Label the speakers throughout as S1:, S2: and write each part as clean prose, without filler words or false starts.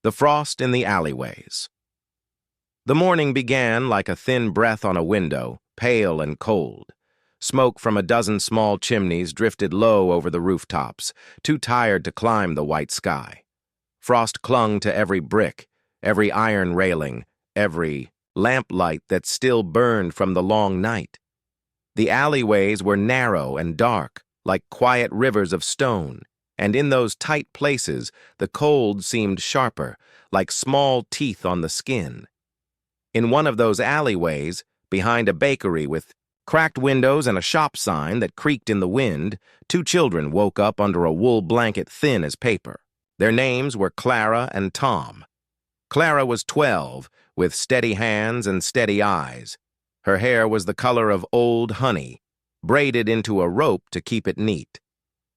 S1: The frost in the alleyways. The morning began like a thin breath on a window, pale and cold. Smoke from a dozen small chimneys drifted low over the rooftops, too tired to climb the white sky. Frost clung to every brick, every iron railing, every lamplight that still burned from the long night. The alleyways were narrow and dark, like quiet rivers of stone, and in those tight places the cold seemed sharper, like small teeth on the skin. In one of those alleyways, behind a bakery with cracked windows and a shop sign that creaked in the wind, two children woke up under a wool blanket thin as paper. Their names were Clara and Tom. Clara was 12, with steady hands and steady eyes. Her hair was the color of old honey, braided into a rope to keep it neat.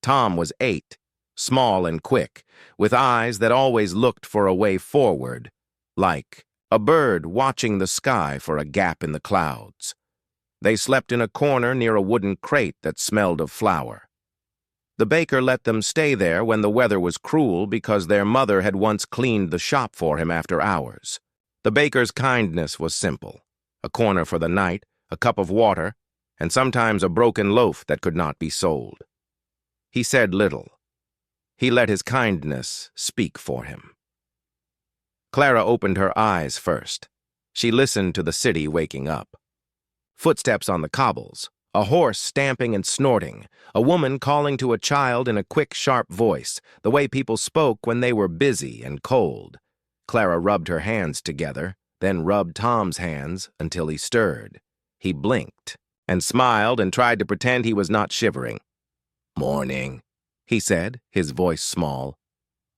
S1: Tom was 8, small and quick, with eyes that always looked for a way forward, like a bird watching the sky for a gap in the clouds. They slept in a corner near a wooden crate that smelled of flour. The baker let them stay there when the weather was cruel because their mother had once cleaned the shop for him after hours. The baker's kindness was simple: a corner for the night, a cup of water, and sometimes a broken loaf that could not be sold. He said little. He let his kindness speak for him. Clara opened her eyes first. She listened to the city waking up. Footsteps on the cobbles, a horse stamping and snorting, a woman calling to a child in a quick, sharp voice, the way people spoke when they were busy and cold. Clara rubbed her hands together, then rubbed Tom's hands until he stirred. He blinked and smiled and tried to pretend he was not shivering. "Morning," he said, his voice small.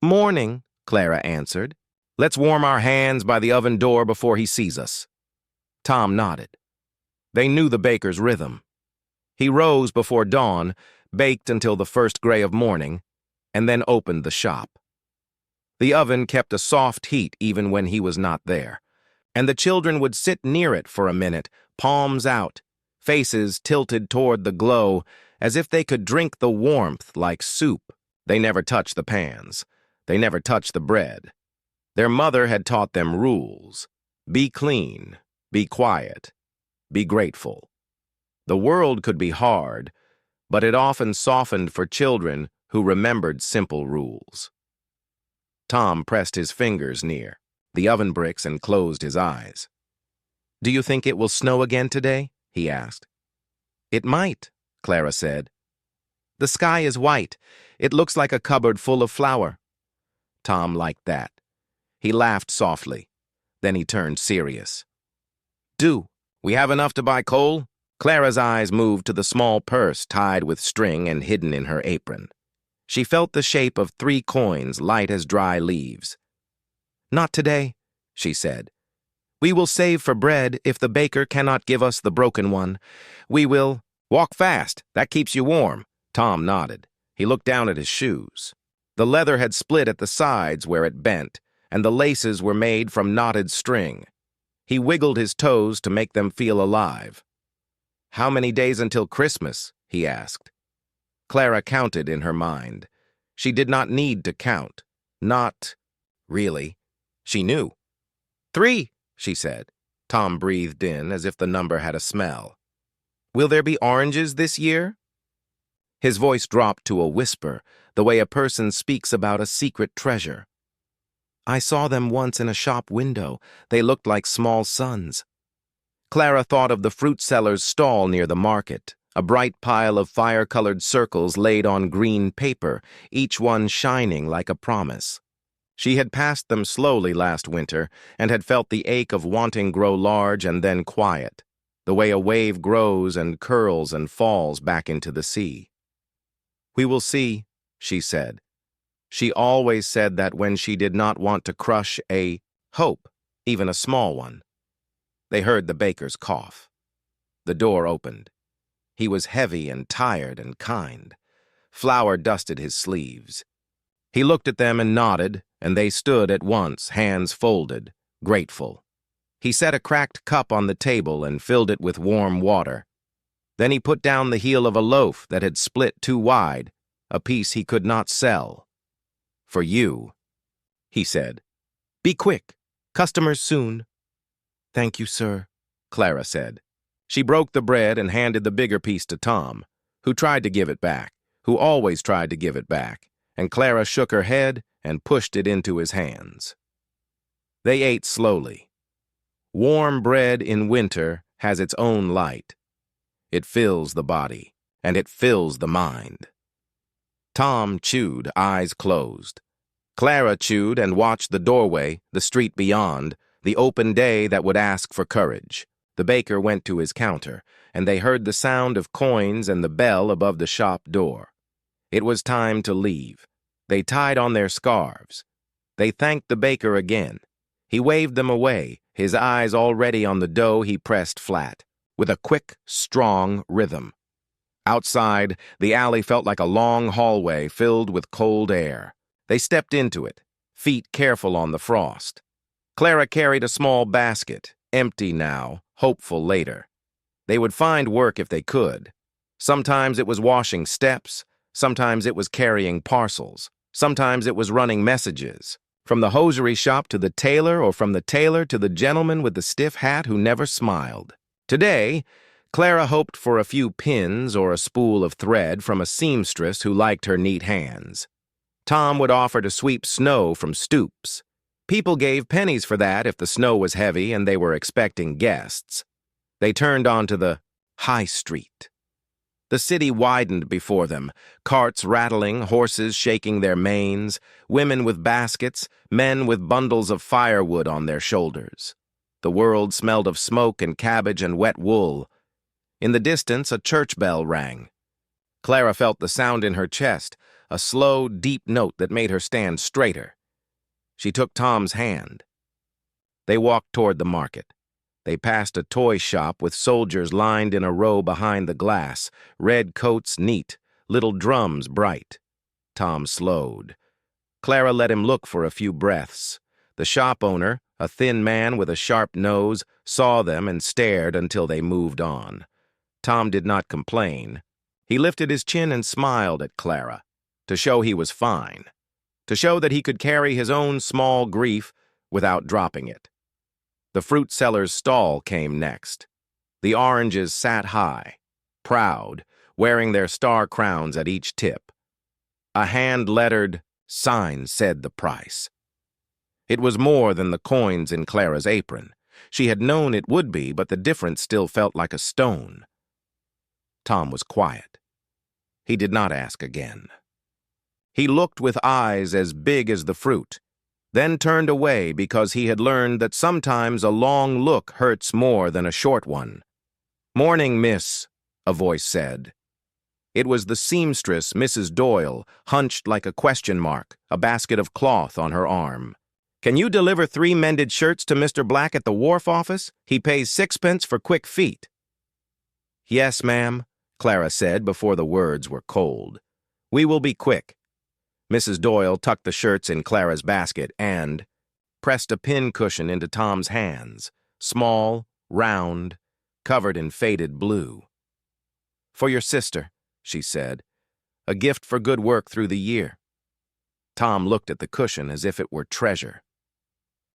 S1: "Morning," Clara answered. "Let's warm our hands by the oven door before he sees us." Tom nodded. They knew the baker's rhythm. He rose before dawn, baked until the first gray of morning, and then opened the shop. The oven kept a soft heat even when he was not there, and the children would sit near it for a minute, palms out, faces tilted toward the glow, as if they could drink the warmth like soup. They never touched the pans. They never touched the bread. Their mother had taught them rules. Be clean, be quiet, be grateful. The world could be hard, but it often softened for children who remembered simple rules. Tom pressed his fingers near the oven bricks and closed his eyes. "Do you think it will snow again today?" he asked. "It might," Clara said. "The sky is white. It looks like a cupboard full of flour." Tom liked that. He laughed softly. Then he turned serious. "Do we have enough to buy coal?" Clara's eyes moved to the small purse tied with string and hidden in her apron. She felt the shape of 3 coins, light as dry leaves. "Not today," she said. "We will save for bread if the baker cannot give us the broken one. We will—" "Walk fast. That keeps you warm." Tom nodded. He looked down at his shoes. The leather had split at the sides where it bent, and the laces were made from knotted string. He wiggled his toes to make them feel alive. "How many days until Christmas?" he asked. Clara counted in her mind. She did not need to count. Not really. She knew. 3, she said. Tom breathed in as if the number had a smell. "Will there be oranges this year?" His voice dropped to a whisper, the way a person speaks about a secret treasure. "I saw them once in a shop window. They looked like small suns." Clara thought of the fruit seller's stall near the market, a bright pile of fire-colored circles laid on green paper, each one shining like a promise. She had passed them slowly last winter and had felt the ache of wanting grow large and then quiet, the way a wave grows and curls and falls back into the sea. "We will see," she said. She always said that when she did not want to crush a hope, even a small one. They heard the baker's cough. The door opened. He was heavy and tired and kind. Flour dusted his sleeves. He looked at them and nodded, and they stood at once, hands folded, grateful. He set a cracked cup on the table and filled it with warm water. Then he put down the heel of a loaf that had split too wide, a piece he could not sell. "For you," he said. Be quick. Customers soon. Thank you, sir, Clara said. She broke the bread and handed the bigger piece to Tom, who tried to give it back, who always tried to give it back, and Clara shook her head and pushed it into his hands. They ate slowly. Warm bread in winter has its own light. It fills the body, and it fills the mind. Tom chewed, eyes closed. Clara chewed and watched the doorway, the street beyond, the open day that would ask for courage. The baker went to his counter, and they heard the sound of coins and the bell above the shop door. It was time to leave. They tied on their scarves. They thanked the baker again. He waved them away, his eyes already on the dough he pressed flat, with a quick, strong rhythm. Outside, the alley felt like a long hallway filled with cold air. They stepped into it, feet careful on the frost. Clara carried a small basket, empty now, hopeful later. They would find work if they could. Sometimes it was washing steps, sometimes it was carrying parcels, sometimes it was running messages, from the hosiery shop to the tailor or from the tailor to the gentleman with the stiff hat who never smiled. Today, Clara hoped for a few pins or a spool of thread from a seamstress who liked her neat hands. Tom would offer to sweep snow from stoops. People gave pennies for that if the snow was heavy and they were expecting guests. They turned onto the high street. The city widened before them, carts rattling, horses shaking their manes, women with baskets, men with bundles of firewood on their shoulders. The world smelled of smoke and cabbage and wet wool. In the distance, a church bell rang. Clara felt the sound in her chest, a slow, deep note that made her stand straighter. She took Tom's hand. They walked toward the market. They passed a toy shop with soldiers lined in a row behind the glass, red coats neat, little drums bright. Tom slowed. Clara let him look for a few breaths. The shop owner, a thin man with a sharp nose, saw them and stared until they moved on. Tom did not complain. He lifted his chin and smiled at Clara, to show he was fine, to show that he could carry his own small grief without dropping it. The fruit seller's stall came next. The oranges sat high, proud, wearing their star crowns at each tip. A hand-lettered sign said the price. It was more than the coins in Clara's apron. She had known it would be, but the difference still felt like a stone. Tom was quiet. He did not ask again. He looked with eyes as big as the fruit, then turned away because he had learned that sometimes a long look hurts more than a short one. "Morning, miss," a voice said. It was the seamstress, Mrs. Doyle, hunched like a question mark, a basket of cloth on her arm. "Can you deliver 3 mended shirts to Mr. Black at the wharf office? He pays 6 pence for quick feet." "Yes, ma'am," Clara said before the words were cold. "We will be quick." Mrs. Doyle tucked the shirts in Clara's basket and pressed a pin cushion into Tom's hands, small, round, covered in faded blue. "For your sister," she said, "a gift for good work through the year." Tom looked at the cushion as if it were treasure.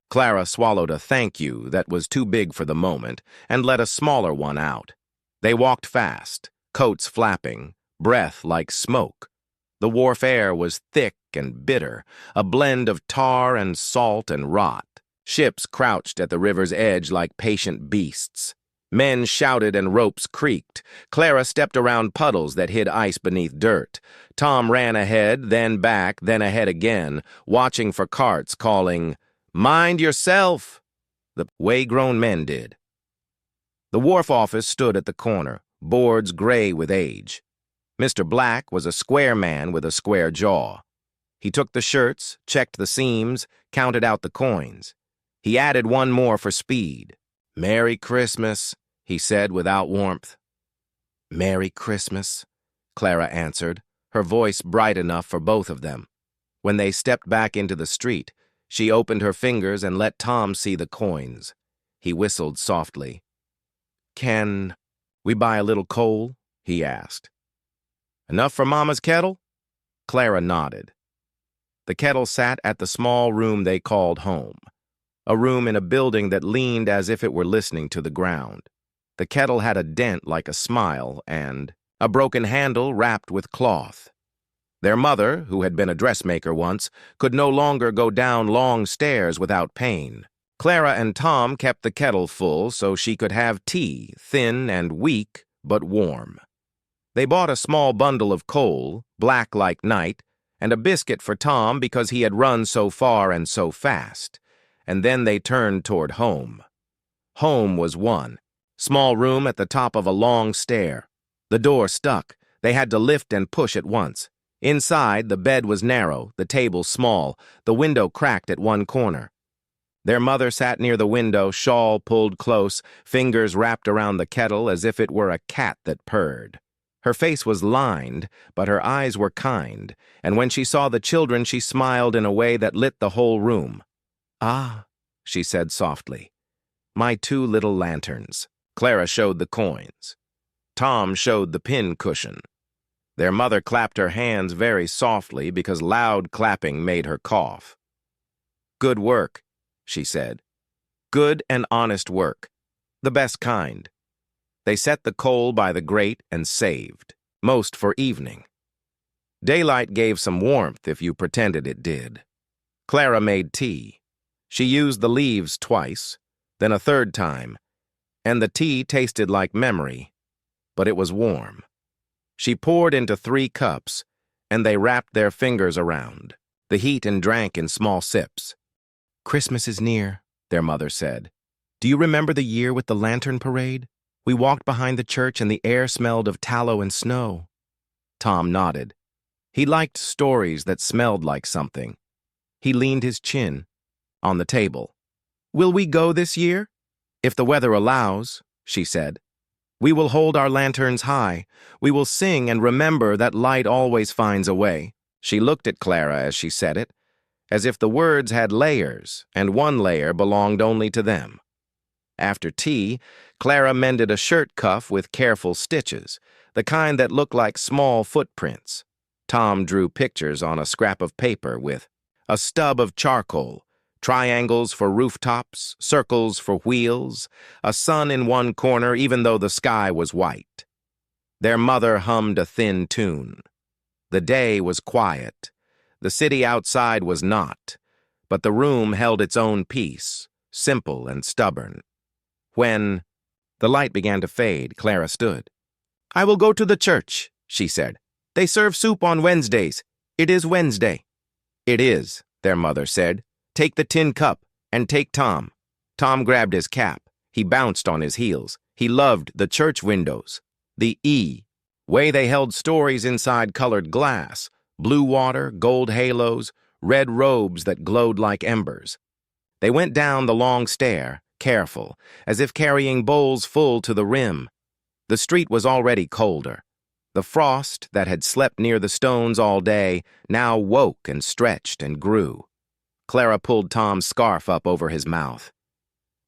S1: Clara swallowed a thank you that was too big for the moment and let a smaller one out. They walked fast, coats flapping, breath like smoke. The wharf air was thick and bitter, a blend of tar and salt and rot. Ships crouched at the river's edge like patient beasts. Men shouted and ropes creaked. Clara stepped around puddles that hid ice beneath dirt. Tom ran ahead, then back, then ahead again, watching for carts, calling, "Mind yourself!" The way-grown men did. The wharf office stood at the corner, boards gray with age. Mr. Black was a square man with a square jaw. He took the shirts, checked the seams, counted out the coins. He added one more for speed. "Merry Christmas," he said without warmth. "Merry Christmas," Clara answered, her voice bright enough for both of them. When they stepped back into the street, she opened her fingers and let Tom see the coins. He whistled softly. "Can we buy a little coal?" he asked. "Enough for Mama's kettle?" Clara nodded. The kettle sat at the small room they called home. a room in a building that leaned as if it were listening to the ground. The kettle had a dent like a smile and a broken handle wrapped with cloth. Their mother, who had been a dressmaker once, could no longer go down long stairs without pain. Clara and Tom kept the kettle full so she could have tea, thin and weak, but warm. They bought a small bundle of coal, black like night, and a biscuit for Tom because he had run so far and so fast. And then they turned toward home. Home was one small room at the top of a long stair. The door stuck. They had to lift and push at once. Inside, the bed was narrow, the table small, the window cracked at one corner. Their mother sat near the window, shawl pulled close, fingers wrapped around the kettle as if it were a cat that purred. Her face was lined, but her eyes were kind, and when she saw the children, she smiled in a way that lit the whole room. "Ah," she said softly, "my two little lanterns." Clara showed the coins. Tom showed the pin cushion. Their mother clapped her hands very softly because loud clapping made her cough. "Good work," she said. "Good and honest work. The best kind." They set the coal by the grate and saved, most for evening. Daylight gave some warmth if you pretended it did. Clara made tea. She used the leaves twice, then a third time, and the tea tasted like memory, but it was warm. She poured into 3 cups, and they wrapped their fingers around the heat and drank in small sips. "Christmas is near," their mother said. "Do you remember the year with the lantern parade? We walked behind the church and the air smelled of tallow and snow." Tom nodded. He liked stories that smelled like something. He leaned his chin on the table. "Will we go this year?" "If the weather allows," she said. "We will hold our lanterns high. We will sing and remember that light always finds a way." She looked at Clara as she said it, as if the words had layers, and one layer belonged only to them. After tea, Clara mended a shirt cuff with careful stitches, the kind that looked like small footprints. Tom drew pictures on a scrap of paper with a stub of charcoal, triangles for rooftops, circles for wheels, a sun in one corner even though the sky was white. Their mother hummed a thin tune. The day was quiet. The city outside was not, but the room held its own peace, simple and stubborn. When the light began to fade, Clara stood. "I will go to the church," she said. "They serve soup on Wednesdays. It is Wednesday." "It is," their mother said. "Take the tin cup, and take Tom." Tom grabbed his cap. He bounced on his heels. He loved the church windows. The way they held stories inside colored glass, blue water, gold halos, red robes that glowed like embers. They went down the long stair, careful, as if carrying bowls full to the rim. The street was already colder. The frost that had slept near the stones all day now woke and stretched and grew. Clara pulled Tom's scarf up over his mouth.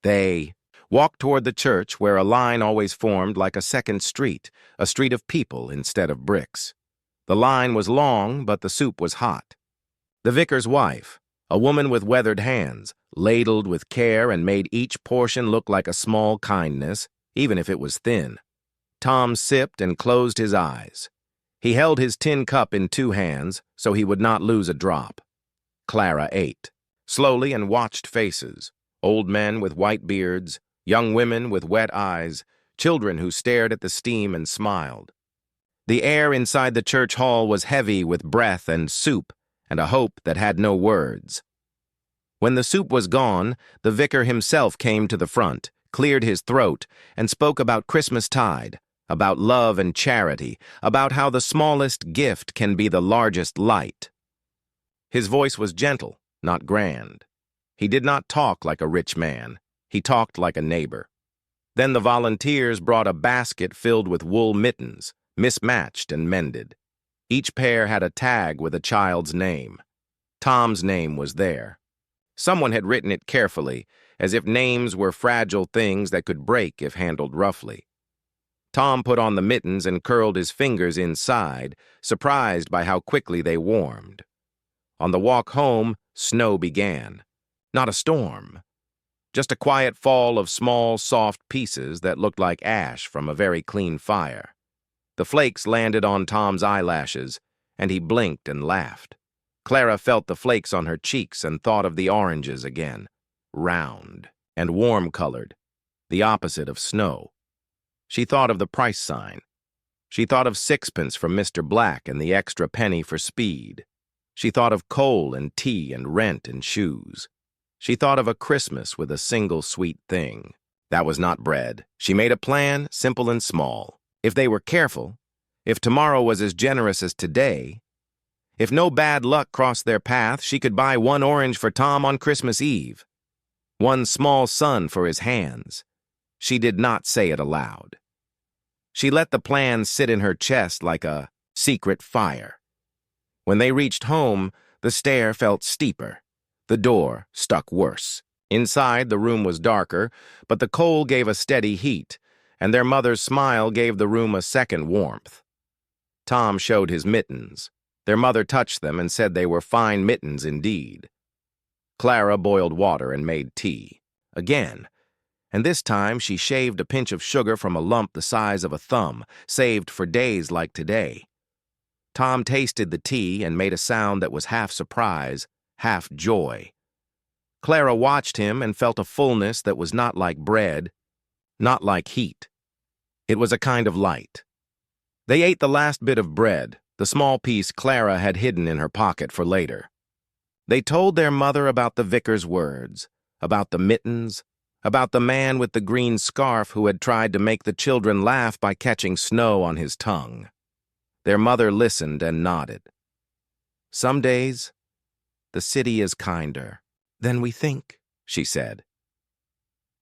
S1: They walked toward the church where a line always formed like a second street, a street of people instead of bricks. The line was long, but the soup was hot. The vicar's wife, a woman with weathered hands, ladled with care and made each portion look like a small kindness, even if it was thin. Tom sipped and closed his eyes. He held his tin cup in 2 hands so he would not lose a drop. Clara ate, slowly, and watched faces, old men with white beards, young women with wet eyes, children who stared at the steam and smiled. The air inside the church hall was heavy with breath and soup and a hope that had no words. When the soup was gone, the vicar himself came to the front, cleared his throat, and spoke about Christmastide, about love and charity, about how the smallest gift can be the largest light. His voice was gentle, not grand. He did not talk like a rich man. He talked like a neighbor. Then the volunteers brought a basket filled with wool mittens, mismatched and mended. Each pair had a tag with a child's name. Tom's name was there. Someone had written it carefully, as if names were fragile things that could break if handled roughly. Tom put on the mittens and curled his fingers inside, surprised by how quickly they warmed. On the walk home, snow began. Not a storm, just a quiet fall of small, soft pieces that looked like ash from a very clean fire. The flakes landed on Tom's eyelashes, and he blinked and laughed. Clara felt the flakes on her cheeks and thought of the oranges again, round and warm-colored, the opposite of snow. She thought of the price sign. She thought of sixpence from Mr. Black and the extra penny for speed. She thought of coal and tea and rent and shoes. She thought of a Christmas with a single sweet thing. That was not bread. She made a plan, simple and small. If they were careful, if tomorrow was as generous as today, if no bad luck crossed their path, she could buy one orange for Tom on Christmas Eve. One small sun for his hands. She did not say it aloud. She let the plan sit in her chest like a secret fire. When they reached home, the stair felt steeper. The door stuck worse. Inside, the room was darker, but the coal gave a steady heat, and their mother's smile gave the room a second warmth. Tom showed his mittens. Their mother touched them and said they were fine mittens indeed. Clara boiled water and made tea. Again, and this time she shaved a pinch of sugar from a lump the size of a thumb, saved for days like today. Tom tasted the tea and made a sound that was half surprise, half joy. Clara watched him and felt a fullness that was not like bread, not like heat. It was a kind of light. They ate the last bit of bread, the small piece Clara had hidden in her pocket for later. They told their mother about the vicar's words, about the mittens, about the man with the green scarf who had tried to make the children laugh by catching snow on his tongue. Their mother listened and nodded. Some days, the city is kinder than we think, she said.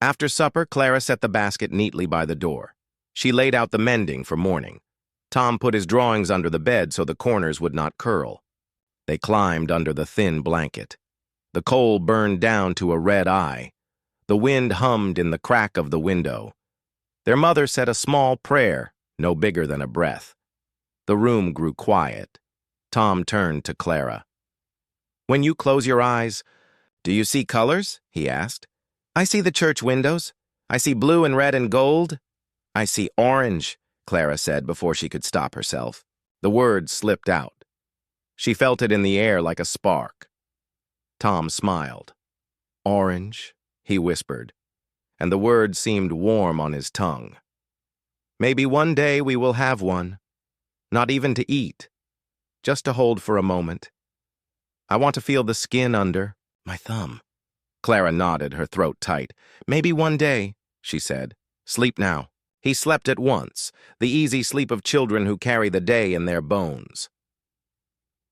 S1: After supper, Clara set the basket neatly by the door. She laid out the mending for morning. Tom put his drawings under the bed so the corners would not curl. They climbed under the thin blanket. The coal burned down to a red eye. The wind hummed in the crack of the window. Their mother said a small prayer, no bigger than a breath. The room grew quiet. Tom turned to Clara. "When you close your eyes, do you see colors?" he asked. "I see the church windows. I see blue and red and gold. I see orange," Clara said before she could stop herself. The word slipped out. She felt it in the air like a spark. Tom smiled. "Orange," he whispered, and the word seemed warm on his tongue. "Maybe one day we will have one. Not even to eat. Just to hold for a moment. I want to feel the skin under my thumb." Clara nodded, her throat tight. "Maybe one day," she said. "Sleep now." He slept at once, the easy sleep of children who carry the day in their bones.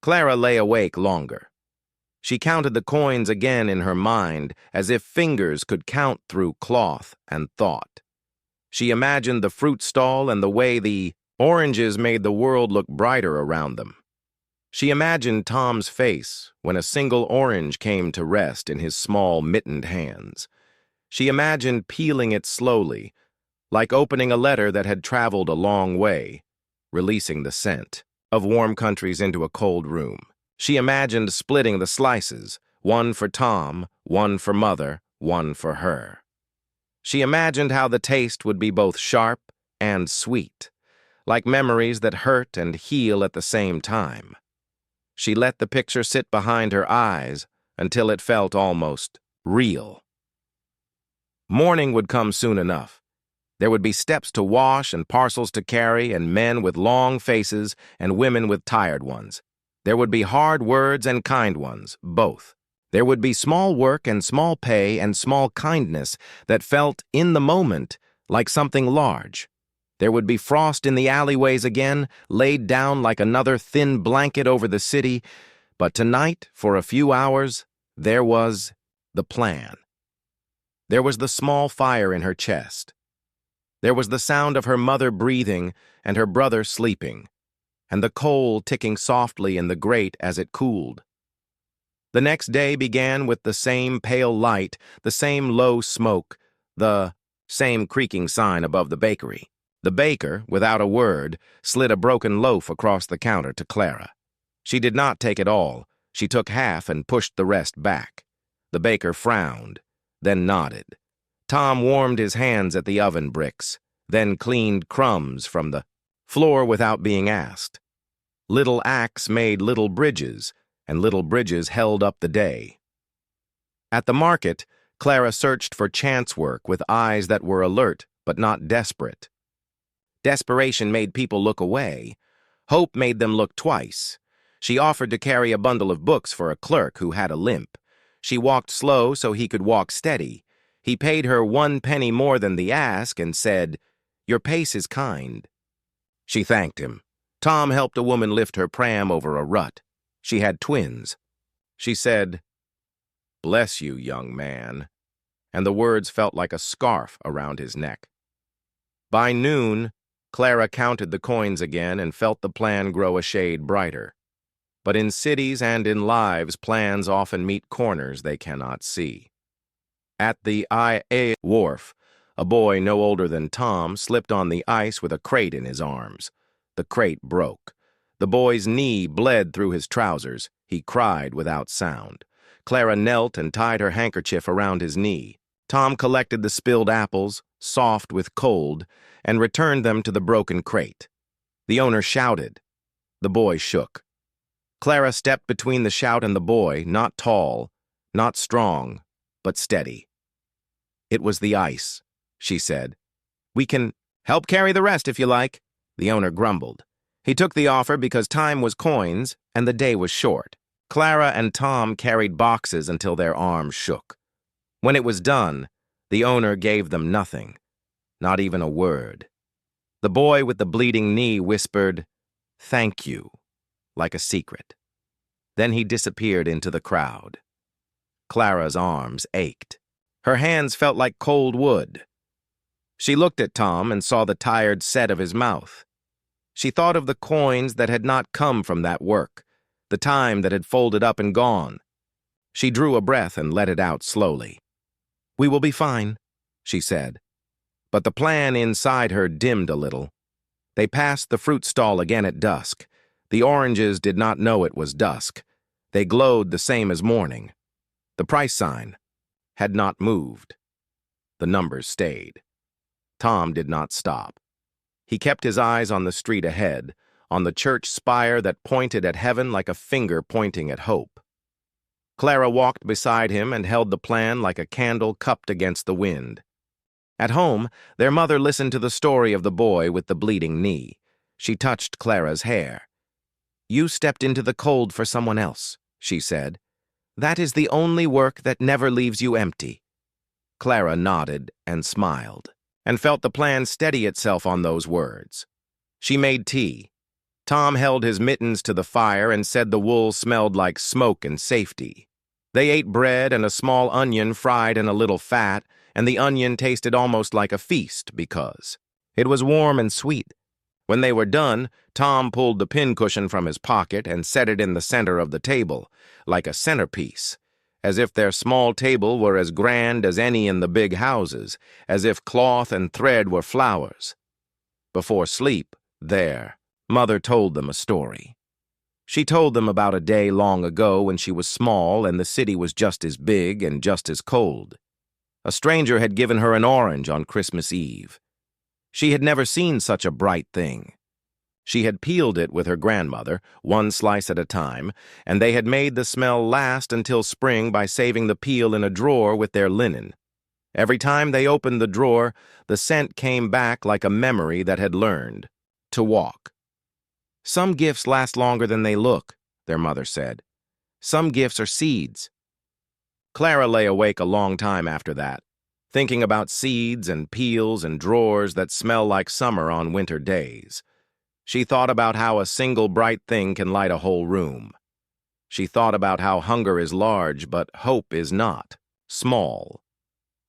S1: Clara lay awake longer. She counted the coins again in her mind, as if fingers could count through cloth and thought. She imagined the fruit stall and the way the oranges made the world look brighter around them. She imagined Tom's face when a single orange came to rest in his small mittened hands. She imagined peeling it slowly, like opening a letter that had traveled a long way, releasing the scent of warm countries into a cold room. She imagined splitting the slices, one for Tom, one for Mother, one for her. She imagined how the taste would be both sharp and sweet, like memories that hurt and heal at the same time. She let the picture sit behind her eyes until it felt almost real. Morning would come soon enough. There would be steps to wash and parcels to carry and men with long faces and women with tired ones. There would be hard words and kind ones, both. There would be small work and small pay and small kindness that felt, in the moment, like something large. There would be frost in the alleyways again, laid down like another thin blanket over the city, but tonight, for a few hours, there was the plan. There was the small fire in her chest. There was the sound of her mother breathing and her brother sleeping, and the coal ticking softly in the grate as it cooled. The next day began with the same pale light, the same low smoke, the same creaking sign above the bakery. The baker, without a word, slid a broken loaf across the counter to Clara. She did not take it all. She took half and pushed the rest back. The baker frowned. then nodded. Tom warmed his hands at the oven bricks, then cleaned crumbs from the floor without being asked. Little acts made little bridges, and little bridges held up the day. At the market, Clara searched for chance work with eyes that were alert but not desperate. Desperation made people look away. Hope made them look twice. She offered to carry a bundle of books for a clerk who had a limp. She walked slow so he could walk steady. He paid her 1 penny more than the ask and said, "Your pace is kind." She thanked him. Tom helped a woman lift her pram over a rut. She had twins. She said, "Bless you, young man," and the words felt like a scarf around his neck. By noon, Clara counted the coins again and felt the plan grow a shade brighter. But in cities and in lives, plans often meet corners they cannot see. At the IA wharf, a boy no older than Tom slipped on the ice with a crate in his arms. The crate broke. The boy's knee bled through his trousers. He cried without sound. Clara knelt and tied her handkerchief around his knee. Tom collected the spilled apples, soft with cold, and returned them to the broken crate. The owner shouted. The boy shook. Clara stepped between the shout and the boy, not tall, not strong, but steady. "It was the ice," she said. "We can help carry the rest if you like," the owner grumbled. He took the offer because time was coins and the day was short. Clara and Tom carried boxes until their arms shook. When it was done, the owner gave them nothing, not even a word. The boy with the bleeding knee whispered, "Thank you," like a secret. Then he disappeared into the crowd. Clara's arms ached. Her hands felt like cold wood. She looked at Tom and saw the tired set of his mouth. She thought of the coins that had not come from that work, the time that had folded up and gone. She drew a breath and let it out slowly. "We will be fine," she said. But the plan inside her dimmed a little. They passed the fruit stall again at dusk. The oranges did not know it was dusk. They glowed the same as morning. The price sign had not moved. The numbers stayed. Tom did not stop. He kept his eyes on the street ahead, on the church spire that pointed at heaven like a finger pointing at hope. Clara walked beside him and held the plan like a candle cupped against the wind. At home, their mother listened to the story of the boy with the bleeding knee. She touched Clara's hair. "You stepped into the cold for someone else," she said. "That is the only work that never leaves you empty." Clara nodded and smiled, and felt the plan steady itself on those words. She made tea. Tom held his mittens to the fire and said the wool smelled like smoke and safety. They ate bread and a small onion fried in a little fat, and the onion tasted almost like a feast because it was warm and sweet. When they were done, Tom pulled the pincushion from his pocket and set it in the center of the table, like a centerpiece, as if their small table were as grand as any in the big houses, as if cloth and thread were flowers. Before sleep, Mother told them a story. She told them about a day long ago when she was small and the city was just as big and just as cold. A stranger had given her an orange on Christmas Eve. She had never seen such a bright thing. She had peeled it with her grandmother, one slice at a time, and they had made the smell last until spring by saving the peel in a drawer with their linen. Every time they opened the drawer, the scent came back like a memory that had learned to walk. "Some gifts last longer than they look," their mother said. "Some gifts are seeds." Clara lay awake a long time after that, thinking about seeds and peels and drawers that smell like summer on winter days. She thought about how a single bright thing can light a whole room. She thought about how hunger is large, but hope is not, small.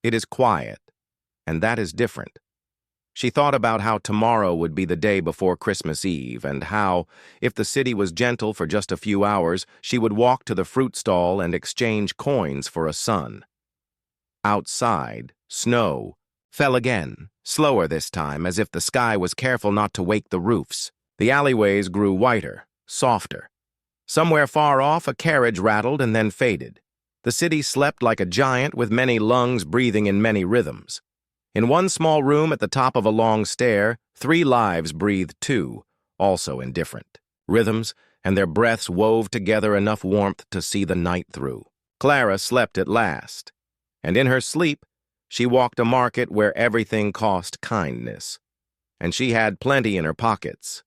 S1: It is quiet, and that is different. She thought about how tomorrow would be the day before Christmas Eve, and how, if the city was gentle for just a few hours, she would walk to the fruit stall and exchange coins for a sun. Outside, snow fell again, slower this time, as if the sky was careful not to wake the roofs. The alleyways grew whiter, softer. Somewhere far off, a carriage rattled and then faded. The city slept like a giant with many lungs breathing in many rhythms. In one small room at the top of a long stair, 3 lives breathed too, also in different rhythms, and their breaths wove together enough warmth to see the night through. Clara slept at last, and in her sleep, she walked a market where everything cost kindness, and she had plenty in her pockets.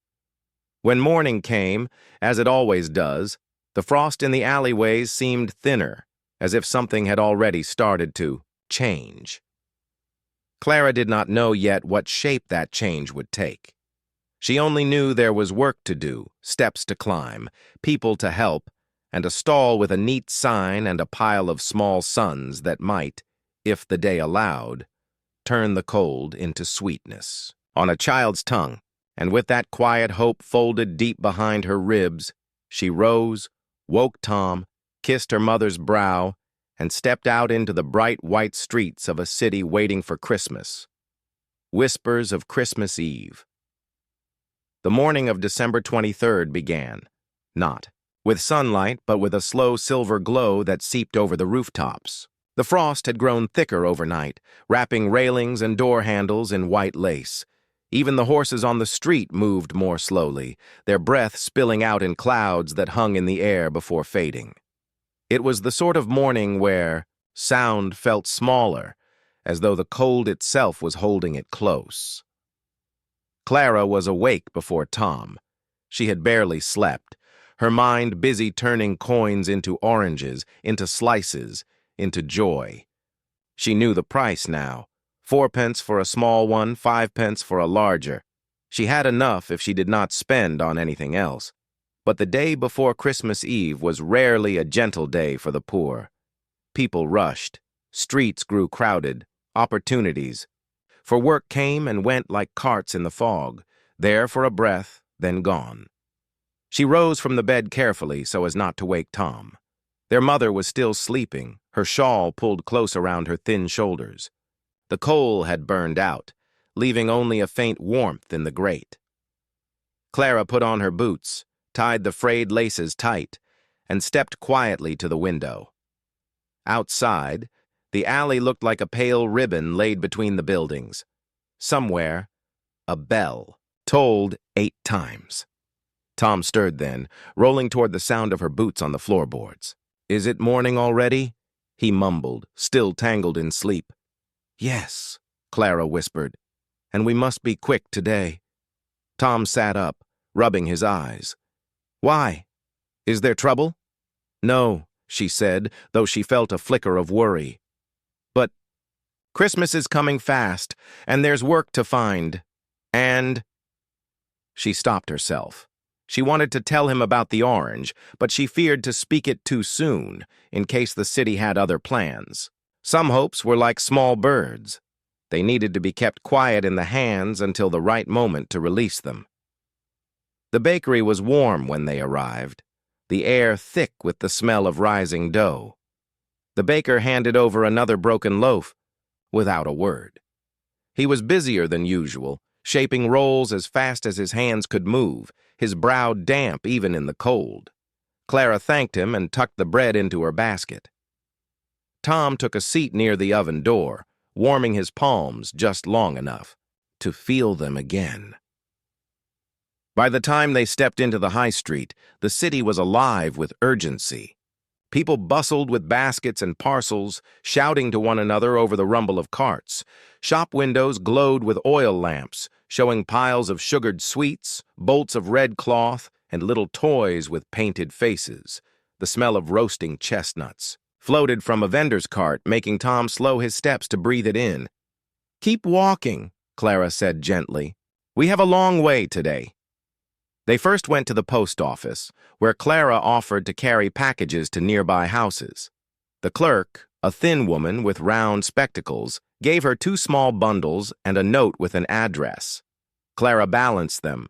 S1: When morning came, as it always does, the frost in the alleyways seemed thinner, as if something had already started to change. Clara did not know yet what shape that change would take. She only knew there was work to do, steps to climb, people to help, and a stall with a neat sign and a pile of small suns that might, if the day allowed, turn the cold into sweetness. On a child's tongue, and with that quiet hope folded deep behind her ribs, she rose, woke Tom, kissed her mother's brow, and stepped out into the bright white streets of a city waiting for Christmas. Whispers of Christmas Eve. The morning of December 23rd began, not with sunlight, but with a slow silver glow that seeped over the rooftops. The frost had grown thicker overnight, wrapping railings and door handles in white lace. Even the horses on the street moved more slowly, their breath spilling out in clouds that hung in the air before fading. It was the sort of morning where sound felt smaller, as though the cold itself was holding it close. Clara was awake before Tom. She had barely slept, her mind busy turning coins into oranges, into slices, into joy. She knew the price now. 4 pence for a small one, 5 pence for a larger. She had enough if she did not spend on anything else. But the day before Christmas Eve was rarely a gentle day for the poor. People rushed. Streets grew crowded. Opportunities. For work came and went like carts in the fog, there for a breath, then gone. She rose from the bed carefully so as not to wake Tom. Their mother was still sleeping, her shawl pulled close around her thin shoulders. The coal had burned out, leaving only a faint warmth in the grate. Clara put on her boots, tied the frayed laces tight, and stepped quietly to the window. Outside, the alley looked like a pale ribbon laid between the buildings. Somewhere, a bell tolled 8 times. Tom stirred then, rolling toward the sound of her boots on the floorboards. "Is it morning already?" he mumbled, still tangled in sleep. "Yes," Clara whispered, "and we must be quick today." Tom sat up, rubbing his eyes. "Why? Is there trouble?" "No," she said, though she felt a flicker of worry. "But Christmas is coming fast, and there's work to find. And—" She stopped herself. She wanted to tell him about the orange, but she feared to speak it too soon, in case the city had other plans. Some hopes were like small birds. They needed to be kept quiet in the hands until the right moment to release them. The bakery was warm when they arrived, the air thick with the smell of rising dough. The baker handed over another broken loaf, without a word. He was busier than usual, shaping rolls as fast as his hands could move, his brow damp even in the cold. Clara thanked him and tucked the bread into her basket. Tom took a seat near the oven door, warming his palms just long enough to feel them again. By the time they stepped into the high street, the city was alive with urgency. People bustled with baskets and parcels, shouting to one another over the rumble of carts. Shop windows glowed with oil lamps, showing piles of sugared sweets, bolts of red cloth, and little toys with painted faces. The smell of roasting chestnuts floated from a vendor's cart, making Tom slow his steps to breathe it in. "Keep walking," Clara said gently. "We have a long way today." They first went to the post office, where Clara offered to carry packages to nearby houses. The clerk, a thin woman with round spectacles, gave her 2 small bundles and a note with an address. Clara balanced them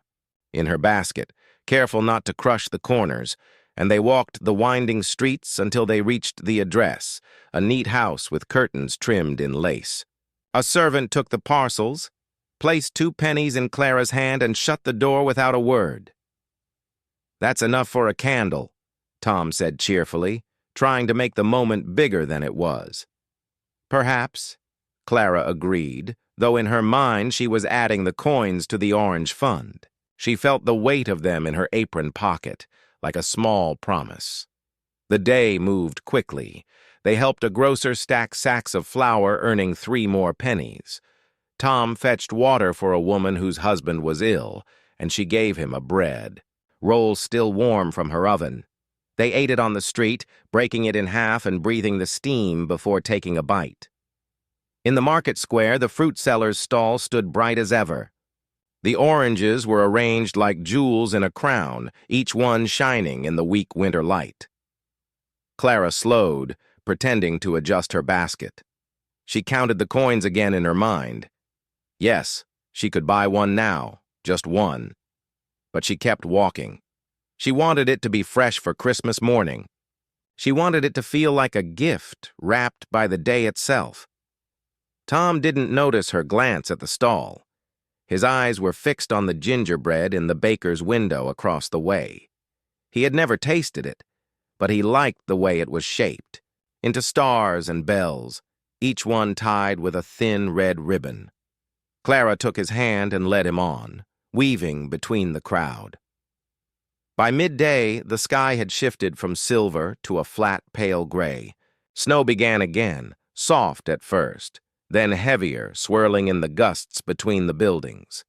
S1: in her basket, careful not to crush the corners, and they walked the winding streets until they reached the address, a neat house with curtains trimmed in lace. A servant took the parcels, placed 2 pennies in Clara's hand, and shut the door without a word. "That's enough for a candle," Tom said cheerfully, trying to make the moment bigger than it was. Perhaps, Clara agreed, though in her mind she was adding the coins to the orange fund. She felt the weight of them in her apron pocket, like a small promise. The day moved quickly. They helped a grocer stack sacks of flour, earning 3 more pennies. Tom fetched water for a woman whose husband was ill, and she gave him a bread, rolls still warm from her oven. They ate it on the street, breaking it in half and breathing the steam before taking a bite. In the market square, the fruit seller's stall stood bright as ever. The oranges were arranged like jewels in a crown, each one shining in the weak winter light. Clara slowed, pretending to adjust her basket. She counted the coins again in her mind. Yes, she could buy one now, just one. But she kept walking. She wanted it to be fresh for Christmas morning. She wanted it to feel like a gift wrapped by the day itself. Tom didn't notice her glance at the stall. His eyes were fixed on the gingerbread in the baker's window across the way. He had never tasted it, but he liked the way it was shaped, into stars and bells, each one tied with a thin red ribbon. Clara took his hand and led him on, weaving between the crowd. By midday, the sky had shifted from silver to a flat, pale gray. Snow began again, soft at first, then heavier, swirling in the gusts between the buildings.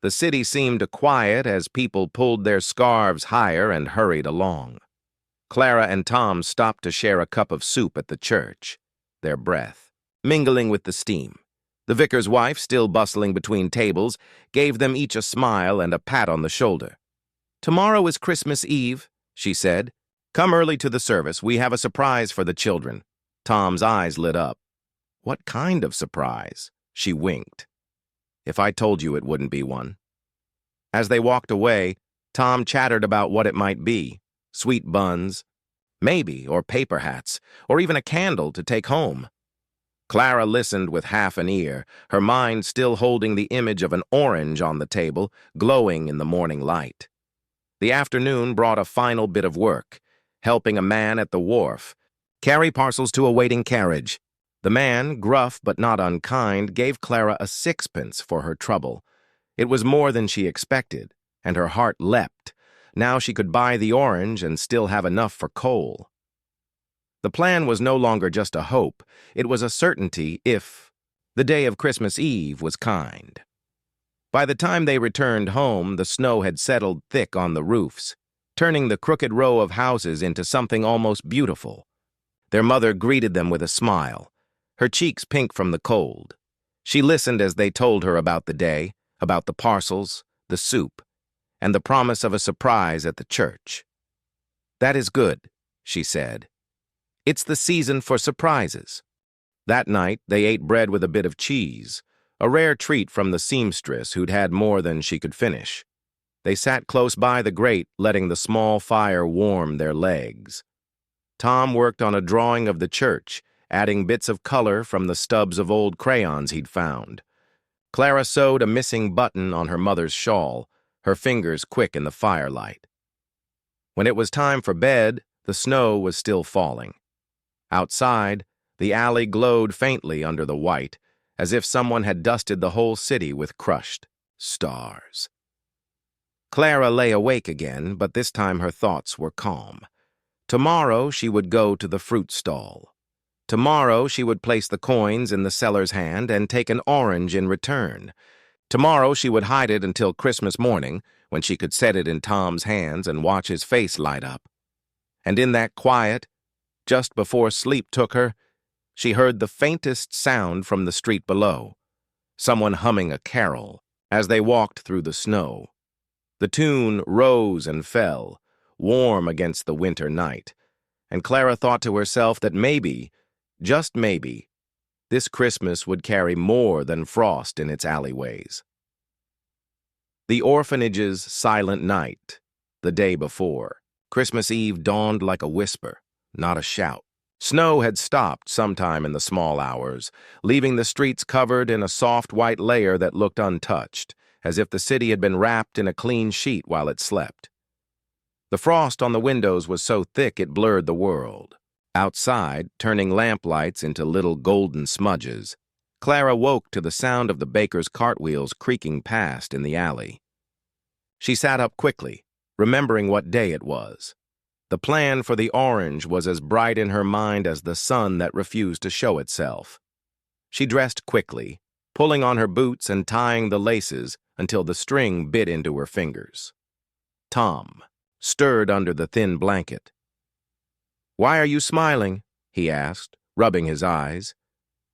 S1: The city seemed quiet as people pulled their scarves higher and hurried along. Clara and Tom stopped to share a cup of soup at the church, their breath mingling with the steam. The vicar's wife, still bustling between tables, gave them each a smile and a pat on the shoulder. "Tomorrow is Christmas Eve," she said. "Come early to the service. We have a surprise for the children." Tom's eyes lit up. "What kind of surprise?" She winked. "If I told you, it wouldn't be one." As they walked away, Tom chattered about what it might be. Sweet buns, maybe, or paper hats, or even a candle to take home. Clara listened with half an ear, her mind still holding the image of an orange on the table, glowing in the morning light. The afternoon brought a final bit of work, helping a man at the wharf carry parcels to a waiting carriage. The man, gruff but not unkind, gave Clara a 6pence for her trouble. It was more than she expected, and her heart leapt. Now she could buy the orange and still have enough for coal. The plan was no longer just a hope, it was a certainty if the day of Christmas Eve was kind. By the time they returned home, the snow had settled thick on the roofs, turning the crooked row of houses into something almost beautiful. Their mother greeted them with a smile, her cheeks pink from the cold. She listened as they told her about the day, about the parcels, the soup, and the promise of a surprise at the church. "That is good," she said. "It's the season for surprises." That night, they ate bread with a bit of cheese, a rare treat from the seamstress who'd had more than she could finish. They sat close by the grate, letting the small fire warm their legs. Tom worked on a drawing of the church, adding bits of color from the stubs of old crayons he'd found. Clara sewed a missing button on her mother's shawl, her fingers quick in the firelight. When it was time for bed, the snow was still falling. Outside, the alley glowed faintly under the white, as if someone had dusted the whole city with crushed stars. Clara lay awake again, but this time her thoughts were calm. Tomorrow she would go to the fruit stall. Tomorrow she would place the coins in the seller's hand and take an orange in return. Tomorrow she would hide it until Christmas morning, when she could set it in Tom's hands and watch his face light up. And in that quiet, just before sleep took her, she heard the faintest sound from the street below, someone humming a carol as they walked through the snow. The tune rose and fell, warm against the winter night, and Clara thought to herself that maybe, just maybe, this Christmas would carry more than frost in its alleyways. The orphanage's silent night, the day before, Christmas Eve dawned like a whisper, not a shout. Snow had stopped sometime in the small hours, leaving the streets covered in a soft white layer that looked untouched, as if the city had been wrapped in a clean sheet while it slept. The frost on the windows was so thick it blurred the world. Outside, turning lamplights into little golden smudges, Clara woke to the sound of the baker's cartwheels creaking past in the alley. She sat up quickly, remembering what day it was. The plan for the orange was as bright in her mind as the sun that refused to show itself. She dressed quickly, pulling on her boots and tying the laces until the string bit into her fingers. Tom stirred under the thin blanket. "Why are you smiling?" he asked, rubbing his eyes.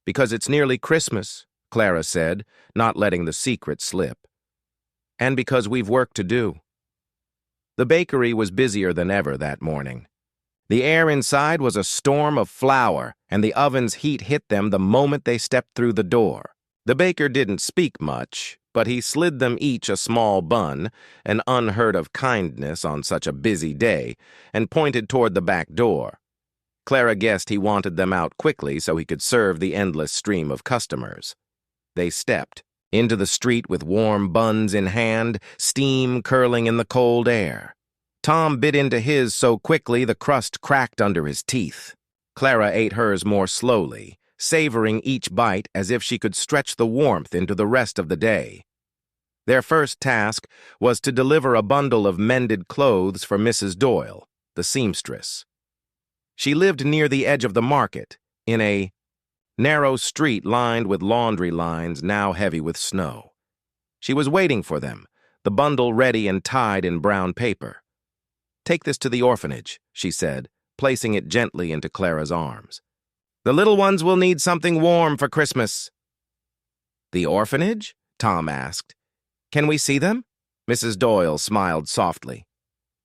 S1: "Because it's nearly Christmas," Clara said, not letting the secret slip. "And because we've work to do." The bakery was busier than ever that morning. The air inside was a storm of flour, and the oven's heat hit them the moment they stepped through the door. The baker didn't speak much, but he slid them each a small bun, an unheard of kindness on such a busy day, and pointed toward the back door. Clara guessed he wanted them out quickly so he could serve the endless stream of customers. They stepped into the street with warm buns in hand, steam curling in the cold air. Tom bit into his so quickly the crust cracked under his teeth. Clara ate hers more slowly, savoring each bite as if she could stretch the warmth into the rest of the day. Their first task was to deliver a bundle of mended clothes for Mrs. Doyle, the seamstress. She lived near the edge of the market, in a narrow street lined with laundry lines now heavy with snow. She was waiting for them, the bundle ready and tied in brown paper. "Take this to the orphanage," she said, placing it gently into Clara's arms. "The little ones will need something warm for Christmas." "The orphanage?" Tom asked. "Can we see them?" Mrs. Doyle smiled softly.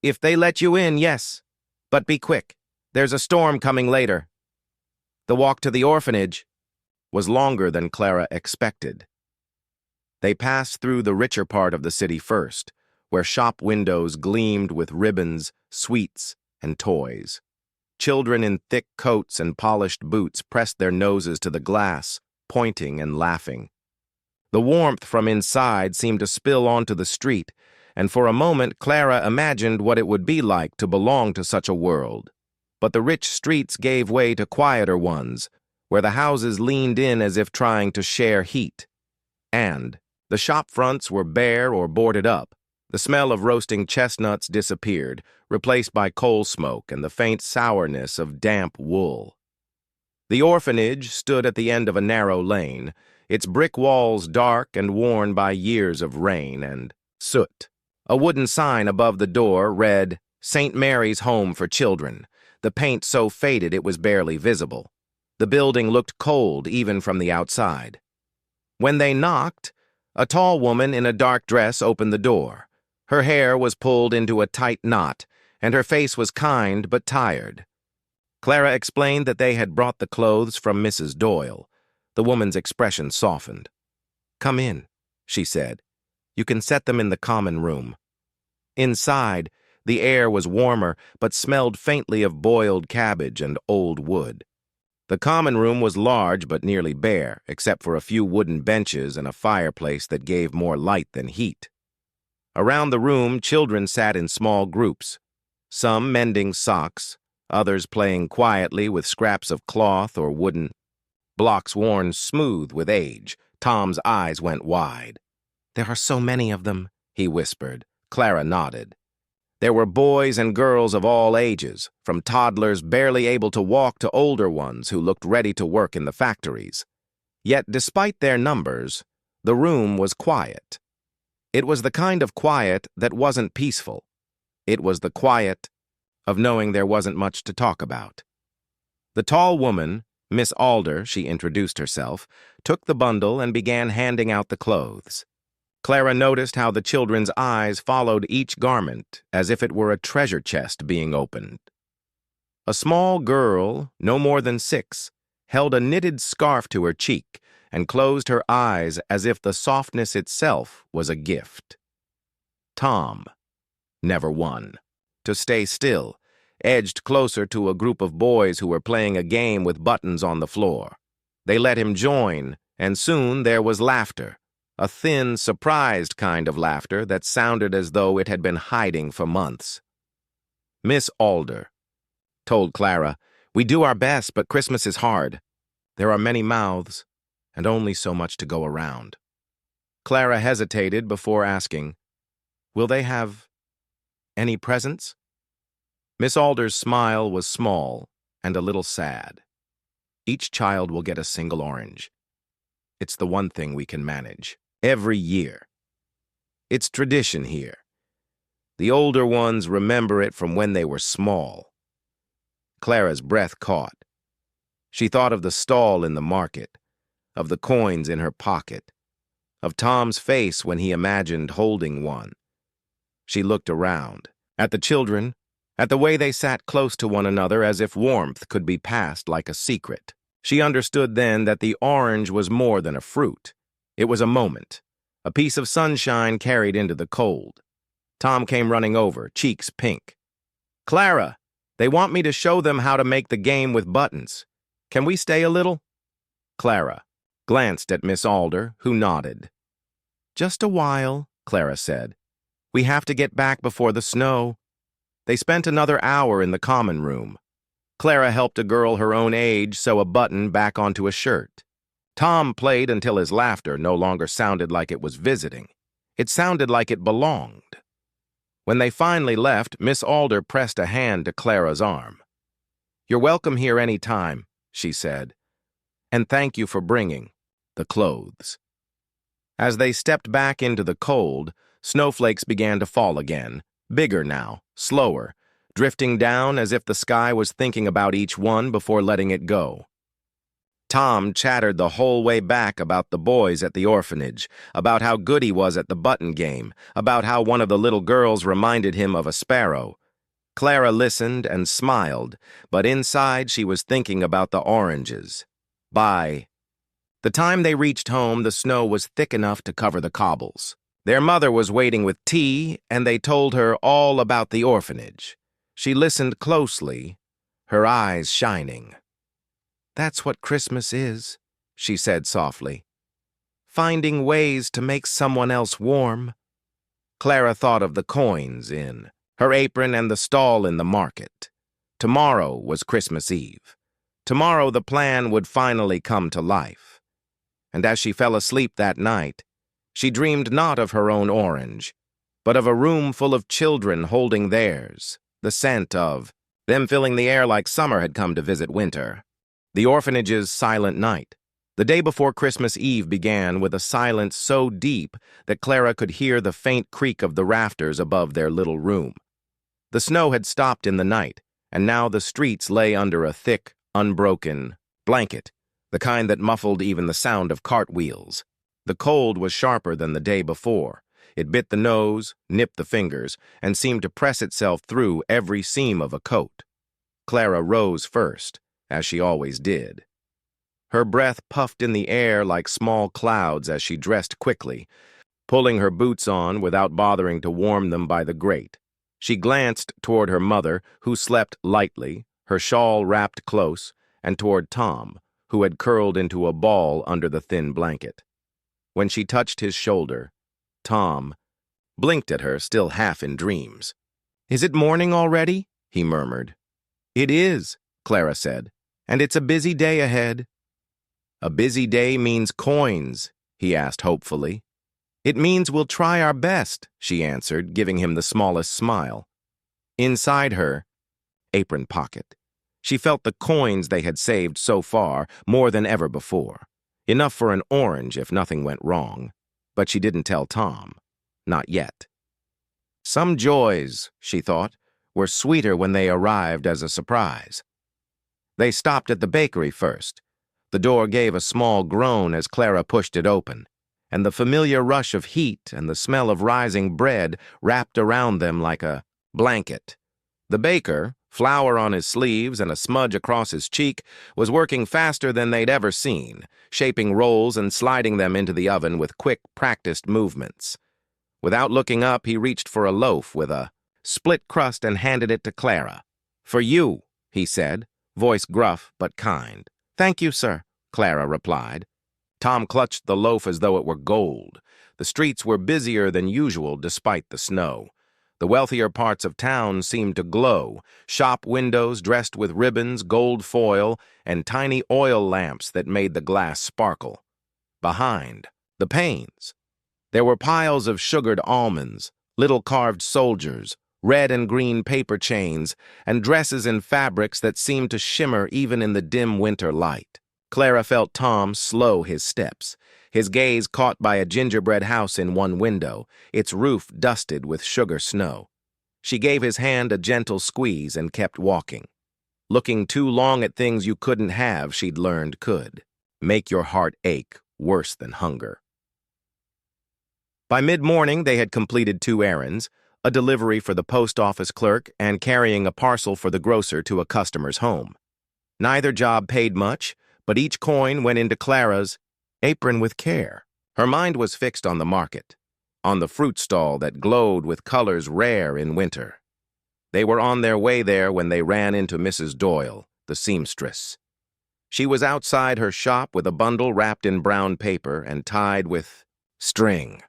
S1: "If they let you in, yes. But be quick. There's a storm coming later." The walk to the orphanage was longer than Clara expected. They passed through the richer part of the city first, where shop windows gleamed with ribbons, sweets, and toys. Children in thick coats and polished boots pressed their noses to the glass, pointing and laughing. The warmth from inside seemed to spill onto the street, and for a moment Clara imagined what it would be like to belong to such a world. But the rich streets gave way to quieter ones, where the houses leaned in as if trying to share heat. And the shop fronts were bare or boarded up. The smell of roasting chestnuts disappeared, replaced by coal smoke and the faint sourness of damp wool. The orphanage stood at the end of a narrow lane, its brick walls dark and worn by years of rain and soot. A wooden sign above the door read, "St. Mary's Home for Children," the paint so faded it was barely visible. The building looked cold even from the outside. When they knocked, a tall woman in a dark dress opened the door. Her hair was pulled into a tight knot, and her face was kind but tired. Clara explained that they had brought the clothes from Mrs. Doyle. The woman's expression softened. "Come in," she said. "You can set them in the common room." Inside, the air was warmer but smelled faintly of boiled cabbage and old wood. The common room was large but nearly bare, except for a few wooden benches and a fireplace that gave more light than heat. Around the room, children sat in small groups, some mending socks, others playing quietly with scraps of cloth or wooden blocks worn smooth with age. Tom's eyes went wide. "There are so many of them," he whispered. Clara nodded. There were boys and girls of all ages, from toddlers barely able to walk to older ones who looked ready to work in the factories. Yet, despite their numbers, the room was quiet. It was the kind of quiet that wasn't peaceful. It was the quiet of knowing there wasn't much to talk about. The tall woman, Miss Alder, she introduced herself, took the bundle and began handing out the clothes. Clara noticed how the children's eyes followed each garment as if it were a treasure chest being opened. A small girl, no more than 6, held a knitted scarf to her cheek and closed her eyes as if the softness itself was a gift. Tom never won. To stay still, edged closer to a group of boys who were playing a game with buttons on the floor. They let him join, and soon there was laughter. A thin, surprised kind of laughter that sounded as though it had been hiding for months. "Miss Alder," told Clara, We do our best, but Christmas is hard. There are many mouths, and only so much to go around. Clara hesitated before asking, "Will they have any presents?" Miss Alder's smile was small and a little sad. "Each child will get a single orange. It's the one thing we can manage. Every year. It's tradition here. The older ones remember it from when they were small." Clara's breath caught. She thought of the stall in the market, of the coins in her pocket, of Tom's face when he imagined holding one. She looked around, at the children, at the way they sat close to one another as if warmth could be passed like a secret. She understood then that the orange was more than a fruit. It was a moment, a piece of sunshine carried into the cold. Tom came running over, cheeks pink. "Clara, they want me to show them how to make the game with buttons. Can we stay a little?" Clara glanced at Miss Alder, who nodded. "Just a while," Clara said. "We have to get back before the snow." They spent another hour in the common room. Clara helped a girl her own age sew a button back onto a shirt. Tom played until his laughter no longer sounded like it was visiting. It sounded like it belonged. When they finally left, Miss Alder pressed a hand to Clara's arm. "You're welcome here any time," she said. "And thank you for bringing the clothes." As they stepped back into the cold, snowflakes began to fall again, bigger now, slower, drifting down as if the sky was thinking about each one before letting it go. Tom chattered the whole way back about the boys at the orphanage, about how good he was at the button game, about how one of the little girls reminded him of a sparrow. Clara listened and smiled, but inside she was thinking about the oranges. By the time they reached home, the snow was thick enough to cover the cobbles. Their mother was waiting with tea, and they told her all about the orphanage. She listened closely, her eyes shining. "That's what Christmas is," she said softly. "Finding ways to make someone else warm." Clara thought of the coins in her apron and the stall in the market. Tomorrow was Christmas Eve. Tomorrow the plan would finally come to life. And as she fell asleep that night, she dreamed not of her own orange, but of a room full of children holding theirs, the scent of them filling the air like summer had come to visit winter. The orphanage's silent night. The day before Christmas Eve began with a silence so deep that Clara could hear the faint creak of the rafters above their little room. The snow had stopped in the night, and now the streets lay under a thick, unbroken blanket, the kind that muffled even the sound of cartwheels. The cold was sharper than the day before. It bit the nose, nipped the fingers, and seemed to press itself through every seam of a coat. Clara rose first, as she always did. Her breath puffed in the air like small clouds as she dressed quickly, pulling her boots on without bothering to warm them by the grate. She glanced toward her mother, who slept lightly, her shawl wrapped close, and toward Tom, who had curled into a ball under the thin blanket. When she touched his shoulder, Tom blinked at her, still half in dreams. "Is it morning already?" he murmured. "It is," Clara said, "and it's a busy day ahead." "A busy day means coins," he asked hopefully. "It means we'll try our best," she answered, giving him the smallest smile. Inside her apron pocket, she felt the coins they had saved so far, more than ever before. Enough for an orange if nothing went wrong. But she didn't tell Tom. Not yet. Some joys, she thought, were sweeter when they arrived as a surprise. They stopped at the bakery first. The door gave a small groan as Clara pushed it open, and the familiar rush of heat and the smell of rising bread wrapped around them like a blanket. The baker, flour on his sleeves and a smudge across his cheek, was working faster than they'd ever seen, shaping rolls and sliding them into the oven with quick, practiced movements. Without looking up, he reached for a loaf with a split crust and handed it to Clara. "For you," he said, voice gruff but kind. "Thank you, sir," Clara replied. Tom clutched the loaf as though it were gold. The streets were busier than usual despite the snow. The wealthier parts of town seemed to glow, shop windows dressed with ribbons, gold foil, and tiny oil lamps that made the glass sparkle. Behind, the panes. There were piles of sugared almonds, little carved soldiers, red and green paper chains, and dresses and fabrics that seemed to shimmer even in the dim winter light. Clara felt Tom slow his steps, his gaze caught by a gingerbread house in one window, its roof dusted with sugar snow. She gave his hand a gentle squeeze and kept walking. Looking too long at things you couldn't have, she'd learned could make your heart ache worse than hunger. By mid-morning, they had completed 2 errands, a delivery for the post office clerk and carrying a parcel for the grocer to a customer's home. Neither job paid much, but each coin went into Clara's apron with care. Her mind was fixed on the market, on the fruit stall that glowed with colors rare in winter. They were on their way there when they ran into Mrs. Doyle, the seamstress. She was outside her shop with a bundle wrapped in brown paper and tied with string.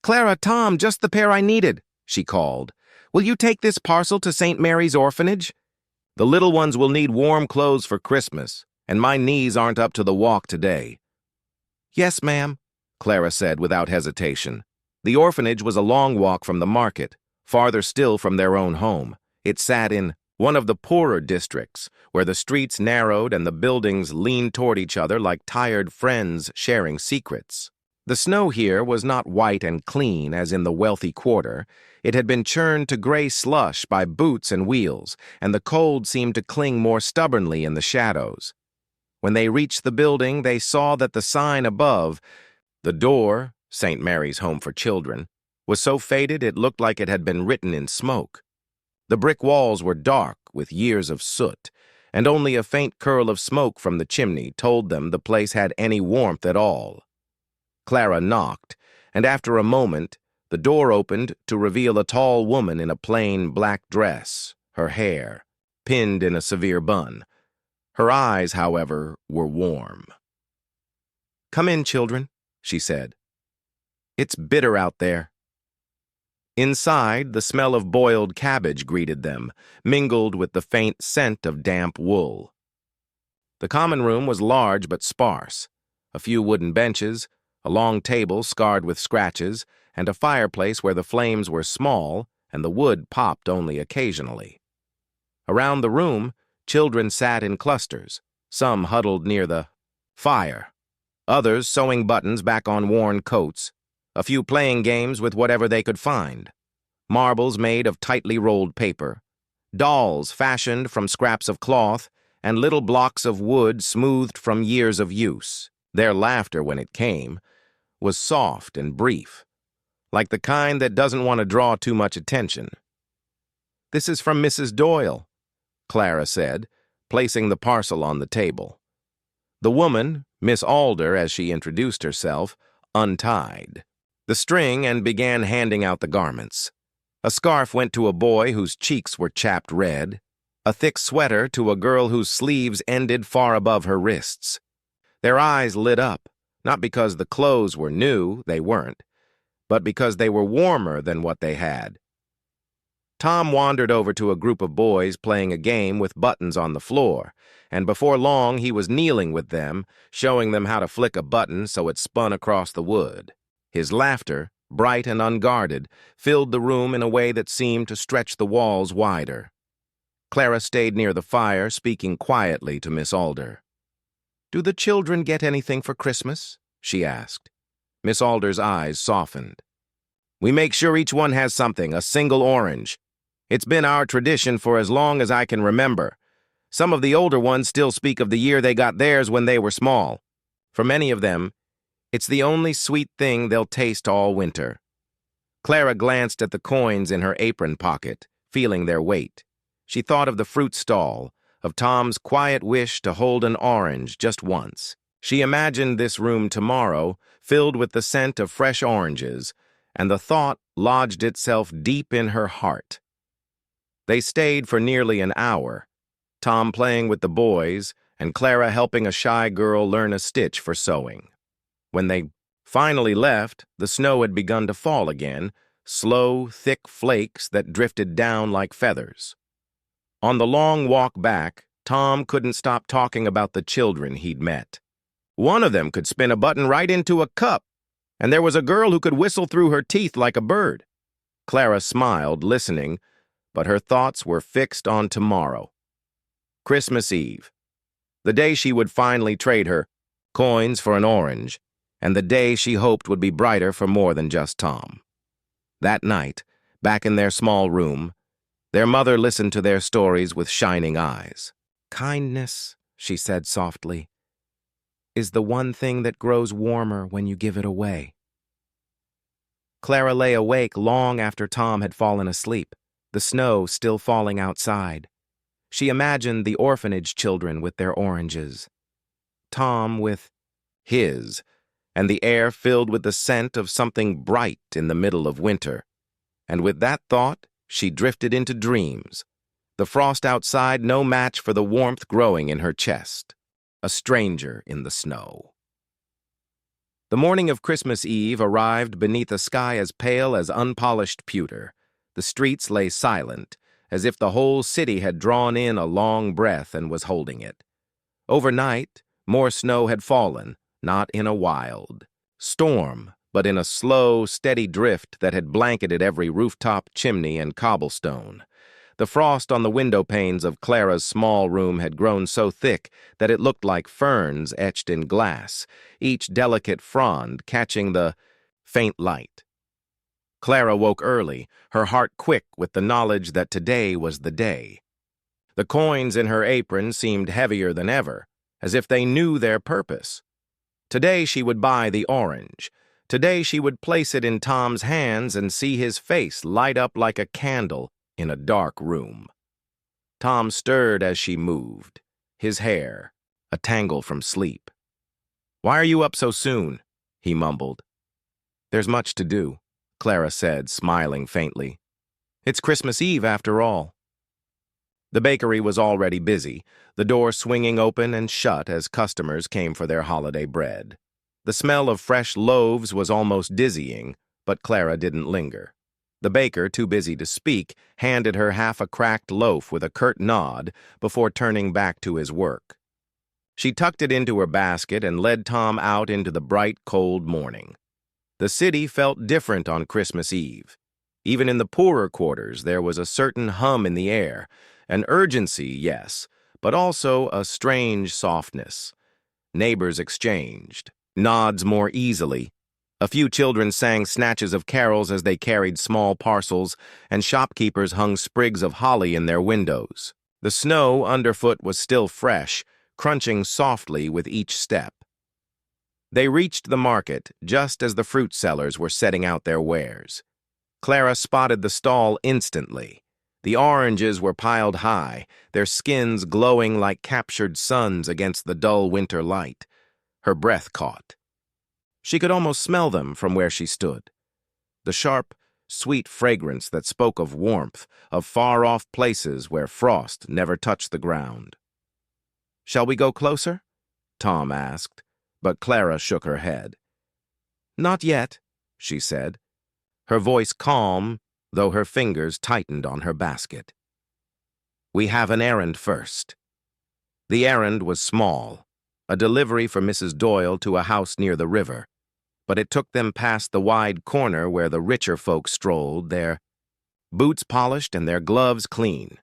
S1: "Clara, Tom, just the pair I needed," she called. "Will you take this parcel to St. Mary's Orphanage? The little ones will need warm clothes for Christmas, and my knees aren't up to the walk today." "Yes, ma'am," Clara said without hesitation. The orphanage was a long walk from the market, farther still from their own home. It sat in one of the poorer districts, where the streets narrowed and the buildings leaned toward each other like tired friends sharing secrets. The snow here was not white and clean as in the wealthy quarter. It had been churned to gray slush by boots and wheels, and the cold seemed to cling more stubbornly in the shadows. When they reached the building, they saw that the sign above, the door, St. Mary's Home for Children, was so faded it looked like it had been written in smoke. The brick walls were dark with years of soot, and only a faint curl of smoke from the chimney told them the place had any warmth at all. Clara knocked, and after a moment, the door opened to reveal a tall woman in a plain black dress, her hair pinned in a severe bun. Her eyes, however, were warm. "Come in, children," she said. "It's bitter out there." Inside, the smell of boiled cabbage greeted them, mingled with the faint scent of damp wool. The common room was large but sparse. A few wooden benches, a long table scarred with scratches, and a fireplace where the flames were small and the wood popped only occasionally. Around the room, children sat in clusters, some huddled near the fire, others sewing buttons back on worn coats, a few playing games with whatever they could find, marbles made of tightly rolled paper, dolls fashioned from scraps of cloth, and little blocks of wood smoothed from years of use. Their laughter, when it came, was soft and brief, like the kind that doesn't want to draw too much attention. "This is from Mrs. Doyle," Clara said, placing the parcel on the table. The woman, Miss Alder as she introduced herself, untied the string and began handing out the garments. A scarf went to a boy whose cheeks were chapped red, a thick sweater to a girl whose sleeves ended far above her wrists. Their eyes lit up, not because the clothes were new, they weren't, but because they were warmer than what they had. Tom wandered over to a group of boys playing a game with buttons on the floor, and before long he was kneeling with them, showing them how to flick a button so it spun across the wood. His laughter, bright and unguarded, filled the room in a way that seemed to stretch the walls wider. Clara stayed near the fire, speaking quietly to Miss Alder. "Do the children get anything for Christmas?" she asked. Miss Alder's eyes softened. "We make sure each one has something, a single orange. It's been our tradition for as long as I can remember. Some of the older ones still speak of the year they got theirs when they were small. For many of them, it's the only sweet thing they'll taste all winter." Clara glanced at the coins in her apron pocket, feeling their weight. She thought of the fruit stall, of Tom's quiet wish to hold an orange just once. She imagined this room tomorrow, filled with the scent of fresh oranges, and the thought lodged itself deep in her heart. They stayed for nearly an hour, Tom playing with the boys and Clara helping a shy girl learn a stitch for sewing. When they finally left, the snow had begun to fall again, slow, thick flakes that drifted down like feathers. On the long walk back, Tom couldn't stop talking about the children he'd met. One of them could spin a button right into a cup, and there was a girl who could whistle through her teeth like a bird. Clara smiled, listening, but her thoughts were fixed on tomorrow. Christmas Eve, the day she would finally trade her coins for an orange, and the day she hoped would be brighter for more than just Tom. That night, back in their small room, their mother listened to their stories with shining eyes. "Kindness," she said softly, "is the one thing that grows warmer when you give it away." Clara lay awake long after Tom had fallen asleep, the snow still falling outside. She imagined the orphanage children with their oranges, Tom with his, and the air filled with the scent of something bright in the middle of winter. And with that thought, she drifted into dreams, the frost outside no match for the warmth growing in her chest, a stranger in the snow. The morning of Christmas Eve arrived beneath a sky as pale as unpolished pewter. The streets lay silent, as if the whole city had drawn in a long breath and was holding it. Overnight, more snow had fallen, not in a wild storm, but in a slow, steady drift that had blanketed every rooftop, chimney, and cobblestone. The frost on the window panes of Clara's small room had grown so thick that it looked like ferns etched in glass, each delicate frond catching the faint light. Clara woke early, her heart quick with the knowledge that today was the day. The coins in her apron seemed heavier than ever, as if they knew their purpose. Today she would buy the orange. Today she would place it in Tom's hands and see his face light up like a candle in a dark room. Tom stirred as she moved, his hair a tangle from sleep. "Why are you up so soon?" he mumbled. "There's much to do," Clara said, smiling faintly. "It's Christmas Eve after all." The bakery was already busy, the door swinging open and shut as customers came for their holiday bread. The smell of fresh loaves was almost dizzying, but Clara didn't linger. The baker, too busy to speak, handed her half a cracked loaf with a curt nod before turning back to his work. She tucked it into her basket and led Tom out into the bright, cold morning. The city felt different on Christmas Eve. Even in the poorer quarters, there was a certain hum in the air, an urgency, yes, but also a strange softness. Neighbors exchanged nods more easily. A few children sang snatches of carols as they carried small parcels, and shopkeepers hung sprigs of holly in their windows. The snow underfoot was still fresh, crunching softly with each step. They reached the market just as the fruit sellers were setting out their wares. Clara spotted the stall instantly. The oranges were piled high, their skins glowing like captured suns against the dull winter light. Her breath caught. She could almost smell them from where she stood. The sharp, sweet fragrance that spoke of warmth, of far-off places where frost never touched the ground. "Shall we go closer?" Tom asked, but Clara shook her head. "Not yet," she said, her voice calm, though her fingers tightened on her basket. "We have an errand first." The errand was small, a delivery for Mrs. Doyle to a house near the river, but it took them past the wide corner where the richer folk strolled, their boots polished and their gloves clean.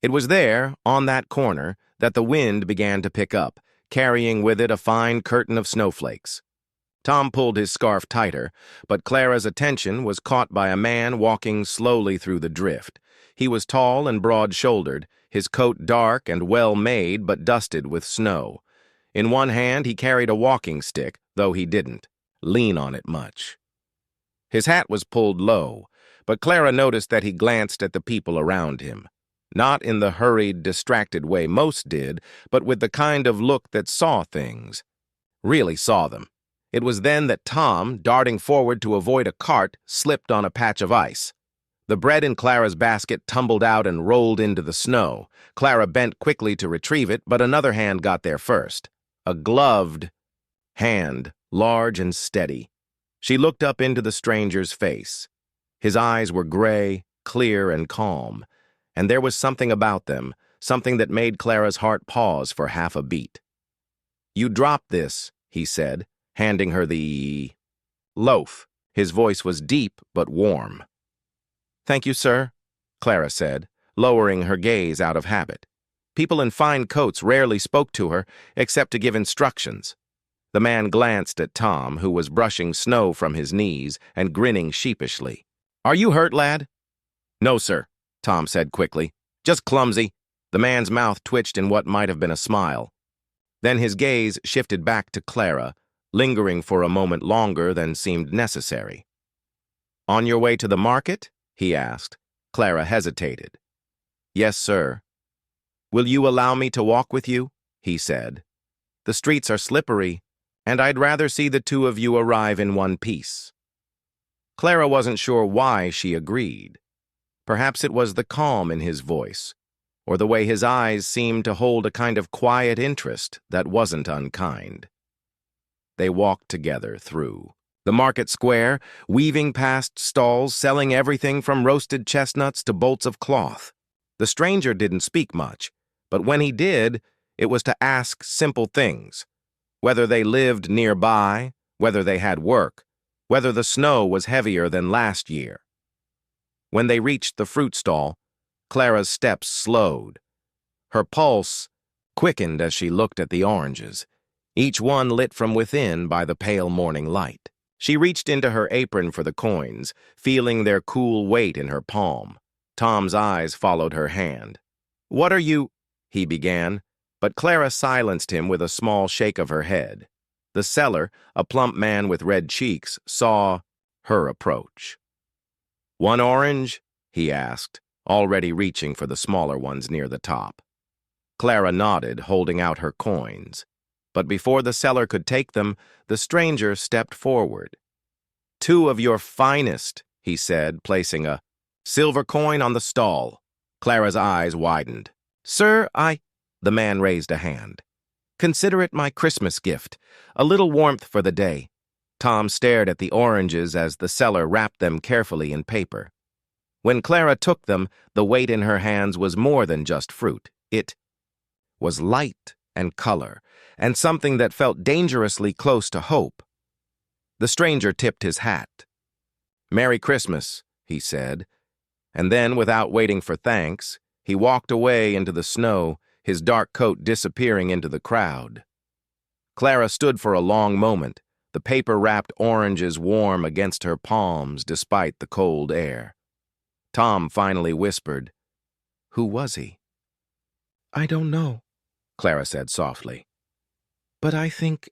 S1: It was there, on that corner, that the wind began to pick up, carrying with it a fine curtain of snowflakes. Tom pulled his scarf tighter, but Clara's attention was caught by a man walking slowly through the drift. He was tall and broad-shouldered, his coat dark and well-made but dusted with snow. In one hand he carried a walking stick, though he didn't lean on it much. His hat was pulled low, but Clara noticed that he glanced at the people around him. Not in the hurried, distracted way most did, but with the kind of look that saw things. Really saw them. It was then that Tom, darting forward to avoid a cart, slipped on a patch of ice. The bread in Clara's basket tumbled out and rolled into the snow. Clara bent quickly to retrieve it, but another hand got there first. A gloved hand, large and steady. She looked up into the stranger's face. His eyes were gray, clear, and calm, and there was something about them, something that made Clara's heart pause for half a beat. "You dropped this," he said, handing her the loaf. His voice was deep but warm. "Thank you, sir," Clara said, lowering her gaze out of habit. People in fine coats rarely spoke to her, except to give instructions. The man glanced at Tom, who was brushing snow from his knees and grinning sheepishly. "Are you hurt, lad?" "No, sir," Tom said quickly. "Just clumsy." The man's mouth twitched in what might have been a smile. Then his gaze shifted back to Clara, lingering for a moment longer than seemed necessary. "On your way to the market?" he asked. Clara hesitated. "Yes, sir." "Will you allow me to walk with you?" he said. "The streets are slippery, and I'd rather see the two of you arrive in one piece." Clara wasn't sure why she agreed. Perhaps it was the calm in his voice, or the way his eyes seemed to hold a kind of quiet interest that wasn't unkind. They walked together through the market square, weaving past stalls selling everything from roasted chestnuts to bolts of cloth. The stranger didn't speak much, but when he did, it was to ask simple things. Whether they lived nearby, whether they had work, whether the snow was heavier than last year. When they reached the fruit stall, Clara's steps slowed. Her pulse quickened as she looked at the oranges, each one lit from within by the pale morning light. She reached into her apron for the coins, feeling their cool weight in her palm. Tom's eyes followed her hand. "What are you—" he began, but Clara silenced him with a small shake of her head. The seller, a plump man with red cheeks, saw her approach. "One orange?" he asked, already reaching for the smaller ones near the top. Clara nodded, holding out her coins. But before the seller could take them, the stranger stepped forward. "Two of your finest," he said, placing a silver coin on the stall. Clara's eyes widened. "Sir, The man raised a hand. "Consider it my Christmas gift, a little warmth for the day." Tom stared at the oranges as the seller wrapped them carefully in paper. When Clara took them, the weight in her hands was more than just fruit. It was light and color, and something that felt dangerously close to hope. The stranger tipped his hat. "Merry Christmas," he said, and then, without waiting for thanks, he walked away into the snow, his dark coat disappearing into the crowd. Clara stood for a long moment, the paper-wrapped oranges warm against her palms despite the cold air. Tom finally whispered, "Who was he?" "I don't know," Clara said softly. "But I think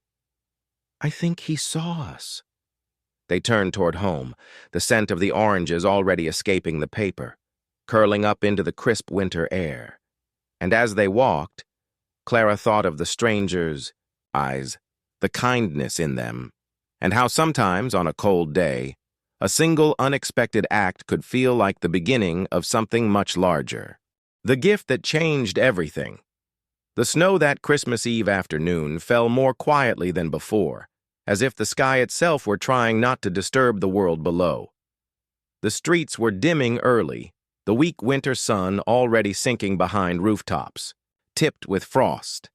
S1: he saw us." They turned toward home, the scent of the oranges already escaping the paper, curling up into the crisp winter air. And as they walked, Clara thought of the stranger's eyes, the kindness in them, and how sometimes, on a cold day, a single unexpected act could feel like the beginning of something much larger. The gift that changed everything. The snow that Christmas Eve afternoon fell more quietly than before, as if the sky itself were trying not to disturb the world below. The streets were dimming early, the weak winter sun already sinking behind rooftops, tipped with frost.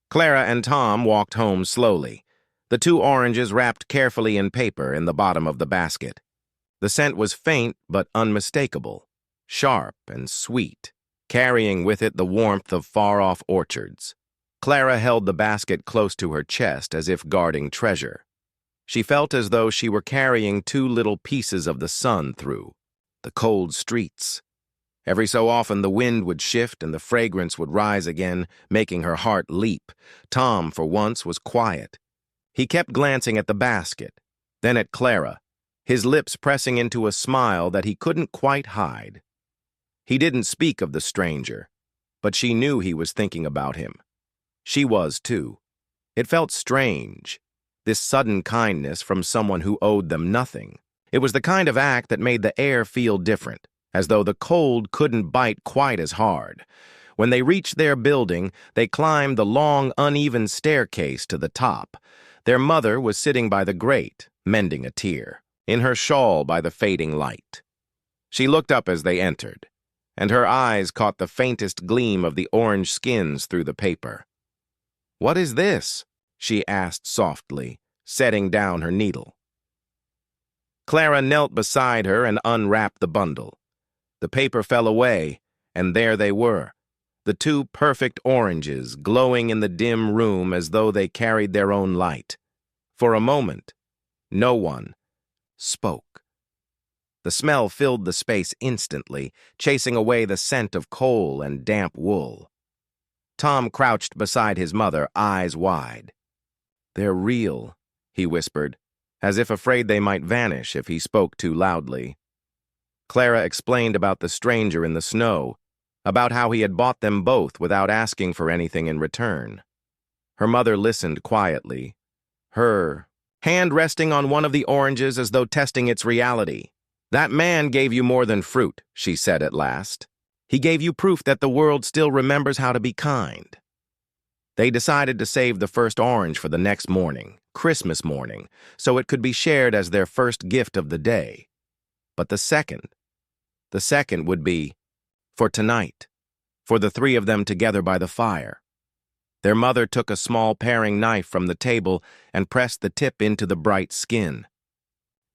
S1: Clara and Tom walked home slowly, the two oranges wrapped carefully in paper in the bottom of the basket. The scent was faint but unmistakable, sharp and sweet, carrying with it the warmth of far-off orchards. Clara held the basket close to her chest as if guarding treasure. She felt as though she were carrying two little pieces of the sun through the cold streets. Every so often the wind would shift and the fragrance would rise again, making her heart leap. Tom, for once, was quiet. He kept glancing at the basket, then at Clara, his lips pressing into a smile that he couldn't quite hide. He didn't speak of the stranger, but she knew he was thinking about him. She was, too. It felt strange, this sudden kindness from someone who owed them nothing. It was the kind of act that made the air feel different, as though the cold couldn't bite quite as hard. When they reached their building, they climbed the long, uneven staircase to the top. Their mother was sitting by the grate, mending a tear. in her shawl by the fading light. She looked up as they entered, and her eyes caught the faintest gleam of the orange skins through the paper. "What is this?" she asked softly, setting down her needle. Clara knelt beside her and unwrapped the bundle. The paper fell away, and there they were, the two perfect oranges glowing in the dim room as though they carried their own light. For a moment, no one spoke. The smell filled the space instantly, chasing away the scent of coal and damp wool. Tom crouched beside his mother, eyes wide. "They're real," he whispered, as if afraid they might vanish if he spoke too loudly. Clara explained about the stranger in the snow, about how he had bought them both without asking for anything in return. Her mother listened quietly, her hand resting on one of the oranges as though testing its reality. "That man gave you more than fruit," she said at last. "He gave you proof that the world still remembers how to be kind." They decided to save the first orange for the next morning, Christmas morning, so it could be shared as their first gift of the day. But the second would be for tonight, for the three of them together by the fire. Their mother took a small paring knife from the table and pressed the tip into the bright skin.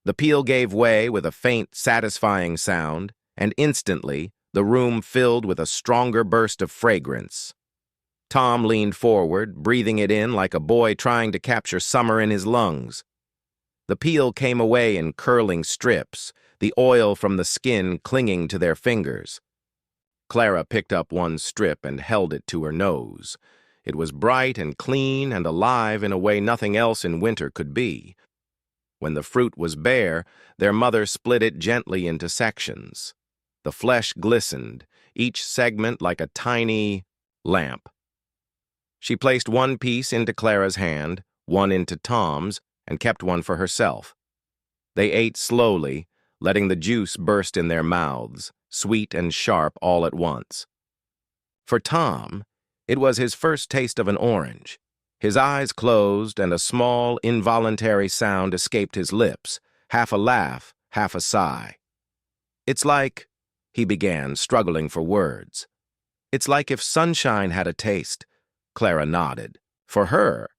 S1: The peel gave way with a faint, satisfying sound, and instantly the room filled with a stronger burst of fragrance. Tom leaned forward, breathing it in like a boy trying to capture summer in his lungs. The peel came away in curling strips, the oil from the skin clinging to their fingers. Clara picked up one strip and held it to her nose. It was bright and clean and alive in a way nothing else in winter could be. When the fruit was bare, their mother split it gently into sections. The flesh glistened, each segment like a tiny lamp. She placed one piece into Clara's hand, one into Tom's, and kept one for herself. They ate slowly, letting the juice burst in their mouths, sweet and sharp all at once. For Tom, it was his first taste of an orange. His eyes closed, and a small, involuntary sound escaped his lips, half a laugh, half a sigh. "It's like," he began, struggling for words. "It's like if sunshine had a taste." Clara nodded. For her,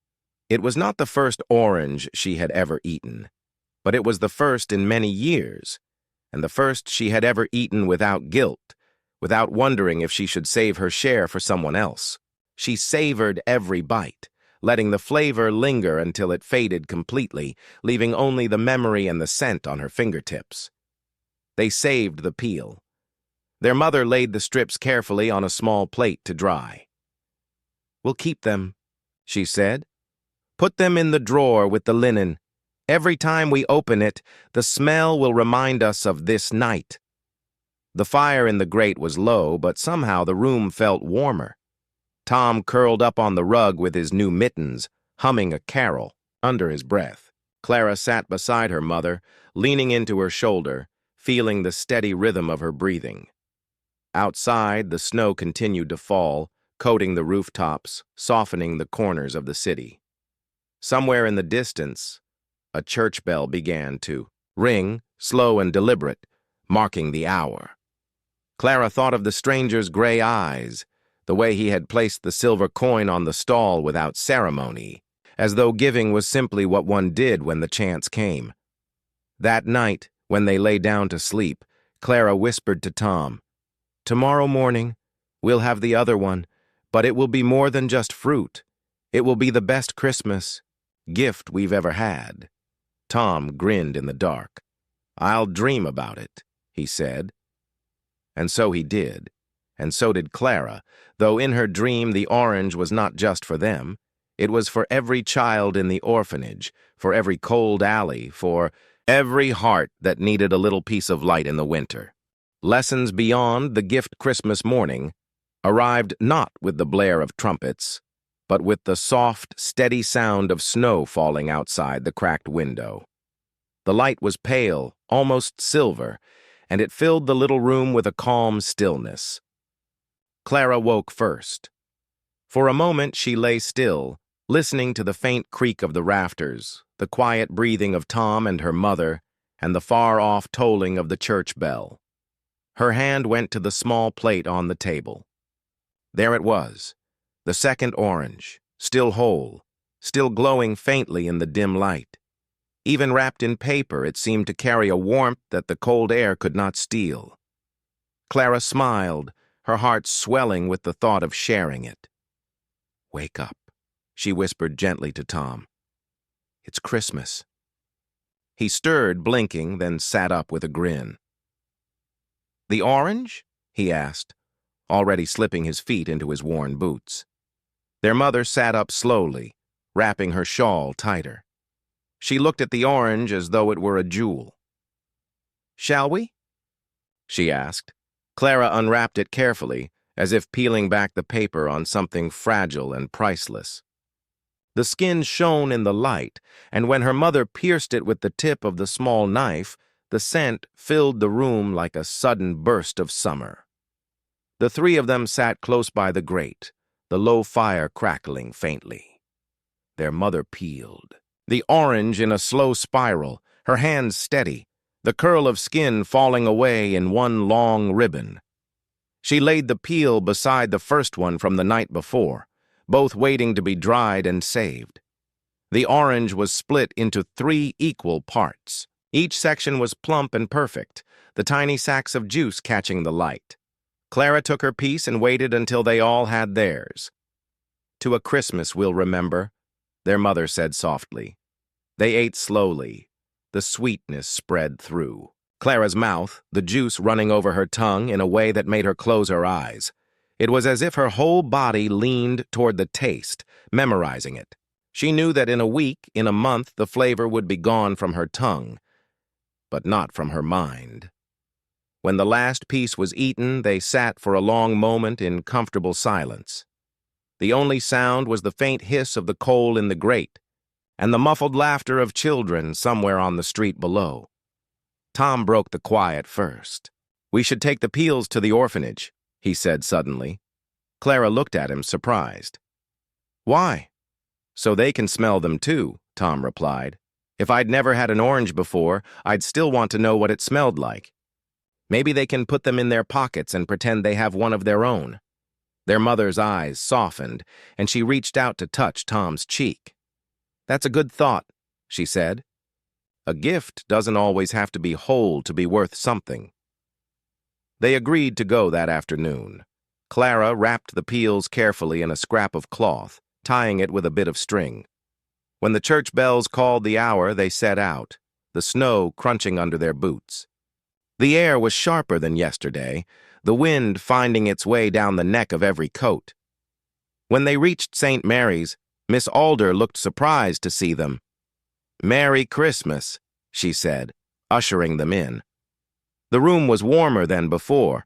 S1: it was not the first orange she had ever eaten, but it was the first in many years, and the first she had ever eaten without guilt, without wondering if she should save her share for someone else. She savored every bite, letting the flavor linger until it faded completely, leaving only the memory and the scent on her fingertips. They saved the peel. Their mother laid the strips carefully on a small plate to dry. "We'll keep them," she said. "Put them in the drawer with the linen. Every time we open it, the smell will remind us of this night." The fire in the grate was low, but somehow the room felt warmer. Tom curled up on the rug with his new mittens, humming a carol under his breath. Clara sat beside her mother, leaning into her shoulder, feeling the steady rhythm of her breathing. Outside, the snow continued to fall, coating the rooftops, softening the corners of the city. Somewhere in the distance, a church bell began to ring, slow and deliberate, marking the hour. Clara thought of the stranger's gray eyes, the way he had placed the silver coin on the stall without ceremony, as though giving was simply what one did when the chance came. That night, when they lay down to sleep, Clara whispered to Tom, "Tomorrow morning, we'll have the other one, but it will be more than just fruit. It will be the best Christmas gift we've ever had." Tom grinned in the dark. "I'll dream about it," he said. And so he did, and so did Clara, though in her dream the orange was not just for them. It was for every child in the orphanage, for every cold alley, for every heart that needed a little piece of light in the winter. Lessons beyond the gift Christmas morning arrived not with the blare of trumpets, but with the soft, steady sound of snow falling outside the cracked window. The light was pale, almost silver, and it filled the little room with a calm stillness. Clara woke first. For a moment she lay still, listening to the faint creak of the rafters, the quiet breathing of Tom and her mother, and the far-off tolling of the church bell. Her hand went to the small plate on the table. There it was, the second orange, still whole, still glowing faintly in the dim light. Even wrapped in paper, it seemed to carry a warmth that the cold air could not steal. Clara smiled, her heart swelling with the thought of sharing it. "Wake up," she whispered gently to Tom. "It's Christmas." He stirred, blinking, then sat up with a grin. "The orange?" he asked, already slipping his feet into his worn boots. Their mother sat up slowly, wrapping her shawl tighter. She looked at the orange as though it were a jewel. "Shall we?" she asked. Clara unwrapped it carefully, as if peeling back the paper on something fragile and priceless. The skin shone in the light, and when her mother pierced it with the tip of the small knife, the scent filled the room like a sudden burst of summer. The three of them sat close by the grate, the low fire crackling faintly. Their mother peeled. The orange in a slow spiral, her hands steady, the curl of skin falling away in one long ribbon. She laid the peel beside the first one from the night before, both waiting to be dried and saved. The orange was split into 3 equal parts. Each section was plump and perfect, the tiny sacs of juice catching the light. Clara took her piece and waited until they all had theirs. "To a Christmas we'll remember," their mother said softly. They ate slowly. The sweetness spread through Clara's mouth, the juice running over her tongue in a way that made her close her eyes. It was as if her whole body leaned toward the taste, memorizing it. She knew that in a week, in a month, the flavor would be gone from her tongue, but not from her mind. When the last piece was eaten, they sat for a long moment in comfortable silence. The only sound was the faint hiss of the coal in the grate, and the muffled laughter of children somewhere on the street below. Tom broke the quiet first. "We should take the peels to the orphanage," he said suddenly. Clara looked at him, surprised. "Why?" "So they can smell them too," Tom replied. "If I'd never had an orange before, I'd still want to know what it smelled like. Maybe they can put them in their pockets and pretend they have one of their own." Their mother's eyes softened, and she reached out to touch Tom's cheek. "That's a good thought," she said. "A gift doesn't always have to be whole to be worth something." They agreed to go that afternoon. Clara wrapped the peels carefully in a scrap of cloth, tying it with a bit of string. When the church bells called the hour, they set out, the snow crunching under their boots. The air was sharper than yesterday, the wind finding its way down the neck of every coat. When they reached St. Mary's, Miss Alder looked surprised to see them. "Merry Christmas," she said, ushering them in. The room was warmer than before,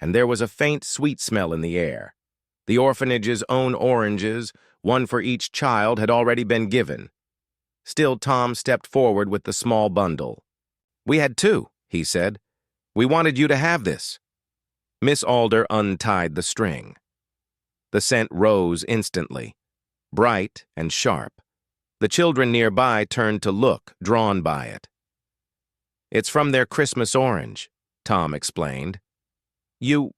S1: and there was a faint sweet smell in the air. The orphanage's own oranges, one for each child, had already been given. Still, Tom stepped forward with the small bundle. "We had 2, he said. "We wanted you to have this." Miss Alder untied the string. The scent rose instantly, bright and sharp. The children nearby turned to look, drawn by it. "It's from their Christmas orange," Tom explained. "You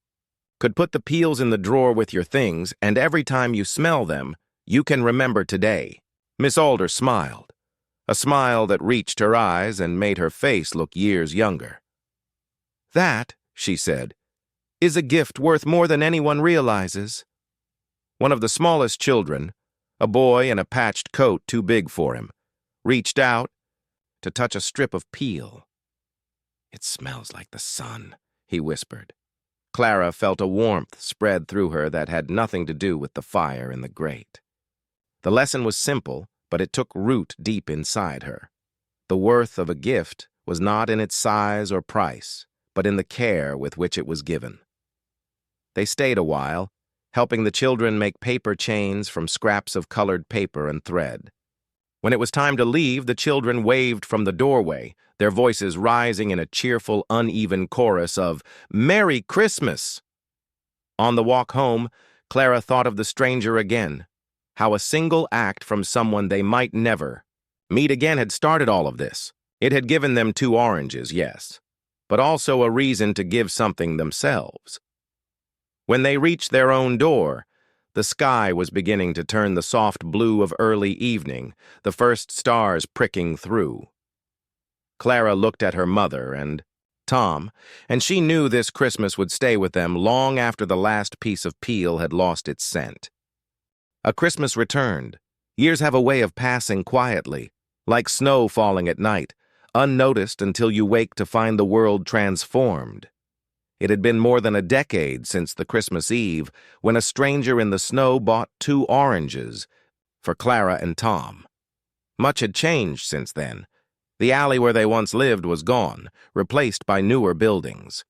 S1: could put the peels in the drawer with your things, and every time you smell them, you can remember today." Miss Alder smiled, a smile that reached her eyes and made her face look years younger. "That," she said, "is a gift worth more than anyone realizes." One of the smallest children, a boy in a patched coat too big for him, reached out to touch a strip of peel. "It smells like the sun," he whispered. Clara felt a warmth spread through her that had nothing to do with the fire in the grate. The lesson was simple, but it took root deep inside her. The worth of a gift was not in its size or price, but in the care with which it was given. They stayed a while, helping the children make paper chains from scraps of colored paper and thread. When it was time to leave, the children waved from the doorway, their voices rising in a cheerful, uneven chorus of "Merry Christmas!" On the walk home, Clara thought of the stranger again, how a single act from someone they might never meet again had started all of this. It had given them 2 oranges, yes, but also a reason to give something themselves. When they reached their own door, the sky was beginning to turn the soft blue of early evening, the first stars pricking through. Clara looked at her mother and Tom, and she knew this Christmas would stay with them long after the last piece of peel had lost its scent. A Christmas returned. Years have a way of passing quietly, like snow falling at night, unnoticed until you wake to find the world transformed. It had been more than a decade since the Christmas Eve when a stranger in the snow bought 2 oranges for Clara and Tom. Much had changed since then. The alley where they once lived was gone, replaced by newer buildings.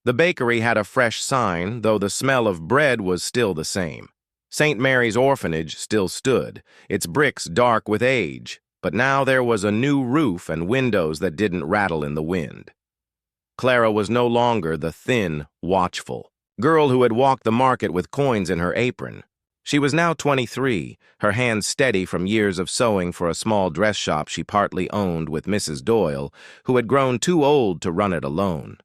S1: The bakery had a fresh sign, though the smell of bread was still the same. St. Mary's Orphanage still stood, its bricks dark with age, but now there was a new roof and windows that didn't rattle in the wind. Clara was no longer the thin, watchful girl who had walked the market with coins in her apron. She was now 23, her hands steady from years of sewing for a small dress shop she partly owned with Mrs. Doyle, who had grown too old to run it alone.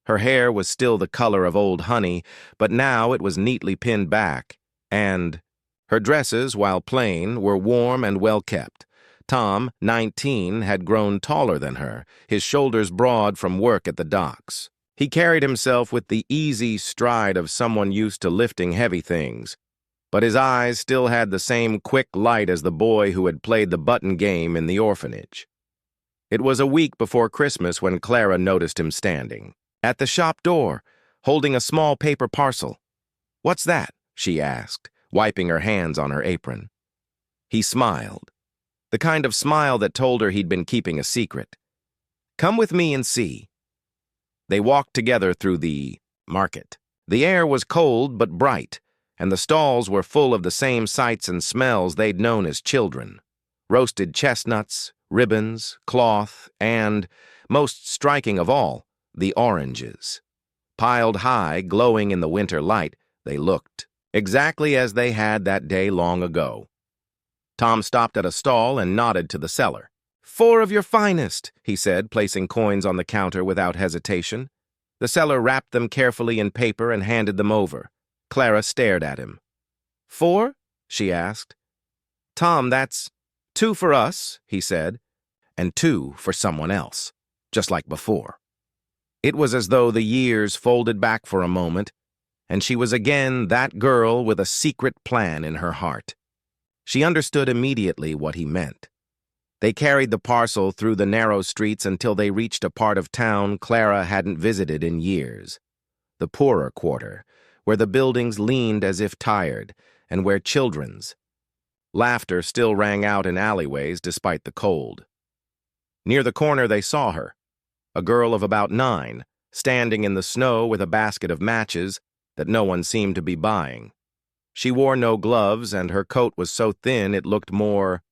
S1: Her hair was still the color of old honey, but now it was neatly pinned back, and her dresses, while plain, were warm and well kept. Tom, 19, had grown taller than her, his shoulders broad from work at the docks. He carried himself with the easy stride of someone used to lifting heavy things, but his eyes still had the same quick light as the boy who had played the button game in the orphanage. It was a week before Christmas when Clara noticed him standing at the shop door, holding a small paper parcel. "What's that?" she asked, wiping her hands on her apron. He smiled, the kind of smile that told her he'd been keeping a secret. "Come with me and see." They walked together through the market. The air was cold but bright, and the stalls were full of the same sights and smells they'd known as children. Roasted chestnuts, ribbons, cloth, and, most striking of all, the oranges. Piled high, glowing in the winter light, they looked exactly as they had that day long ago. Tom stopped at a stall and nodded to the seller. "4 of your finest," he said, placing coins on the counter without hesitation. The seller wrapped them carefully in paper and handed them over. Clara stared at him. "4?" she asked. "Tom, that's 2 for us," he said, "and 2 for someone else, just like before." It was as though the years folded back for a moment, and she was again that girl with a secret plan in her heart. She understood immediately what he meant. They carried the parcel through the narrow streets until they reached a part of town Clara hadn't visited in years. The poorer quarter, where the buildings leaned as if tired, and where children's laughter still rang out in alleyways despite the cold. Near the corner they saw her, a girl of about 9, standing in the snow with a basket of matches that no one seemed to be buying. She wore no gloves, and her coat was so thin it looked more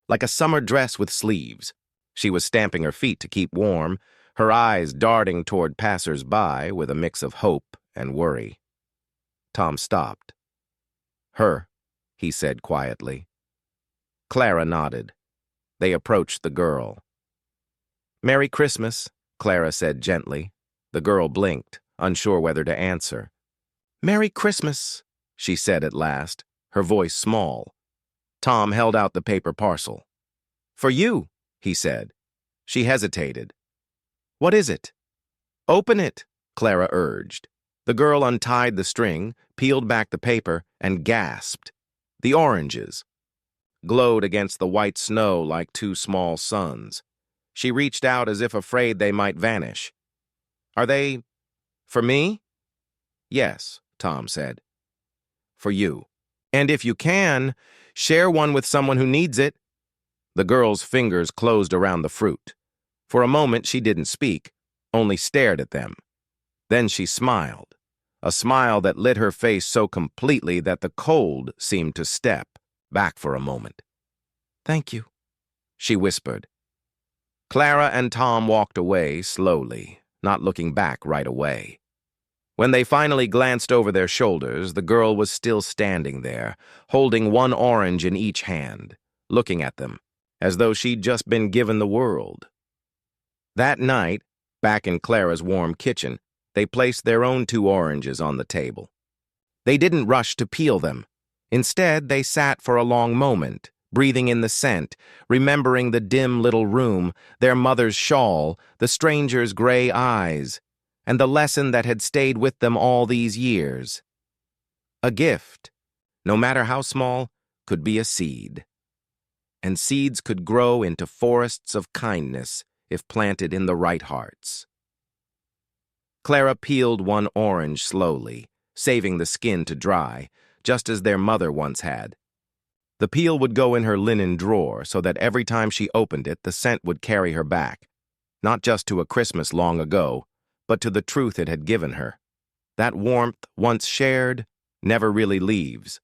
S1: like a summer dress with sleeves. She was stamping her feet to keep warm, her eyes darting toward passers-by with a mix of hope and worry. Tom stopped. "Her," he said quietly. Clara nodded. They approached the girl. "Merry Christmas," Clara said gently. The girl blinked, unsure whether to answer. "Merry Christmas," she said at last, her voice small. Tom held out the paper parcel. "For you," he said. She hesitated. "What is it?" "Open it," Clara urged. The girl untied the string, peeled back the paper, and gasped. The oranges glowed against the white snow like 2 small suns. She reached out as if afraid they might vanish. "Are they for me?" "Yes," Tom said. "For you. And if you can, share one with someone who needs it." The girl's fingers closed around the fruit. For a moment she didn't speak, only stared at them. Then she smiled, a smile that lit her face so completely that the cold seemed to step back for a moment. "Thank you," she whispered. Clara and Tom walked away slowly, not looking back right away. When they finally glanced over their shoulders, the girl was still standing there, holding 1 orange in each hand, looking at them, as though she'd just been given the world. That night, back in Clara's warm kitchen, they placed their own 2 oranges on the table. They didn't rush to peel them. Instead, they sat for a long moment, breathing in the scent, remembering the dim little room, their mother's shawl, the stranger's gray eyes, and the lesson that had stayed with them all these years. A gift, no matter how small, could be a seed. And seeds could grow into forests of kindness if planted in the right hearts. Clara peeled 1 orange slowly, saving the skin to dry, just as their mother once had. The peel would go in her linen drawer so that every time she opened it, the scent would carry her back, not just to a Christmas long ago, but to the truth it had given her. That warmth, once shared, never really leaves.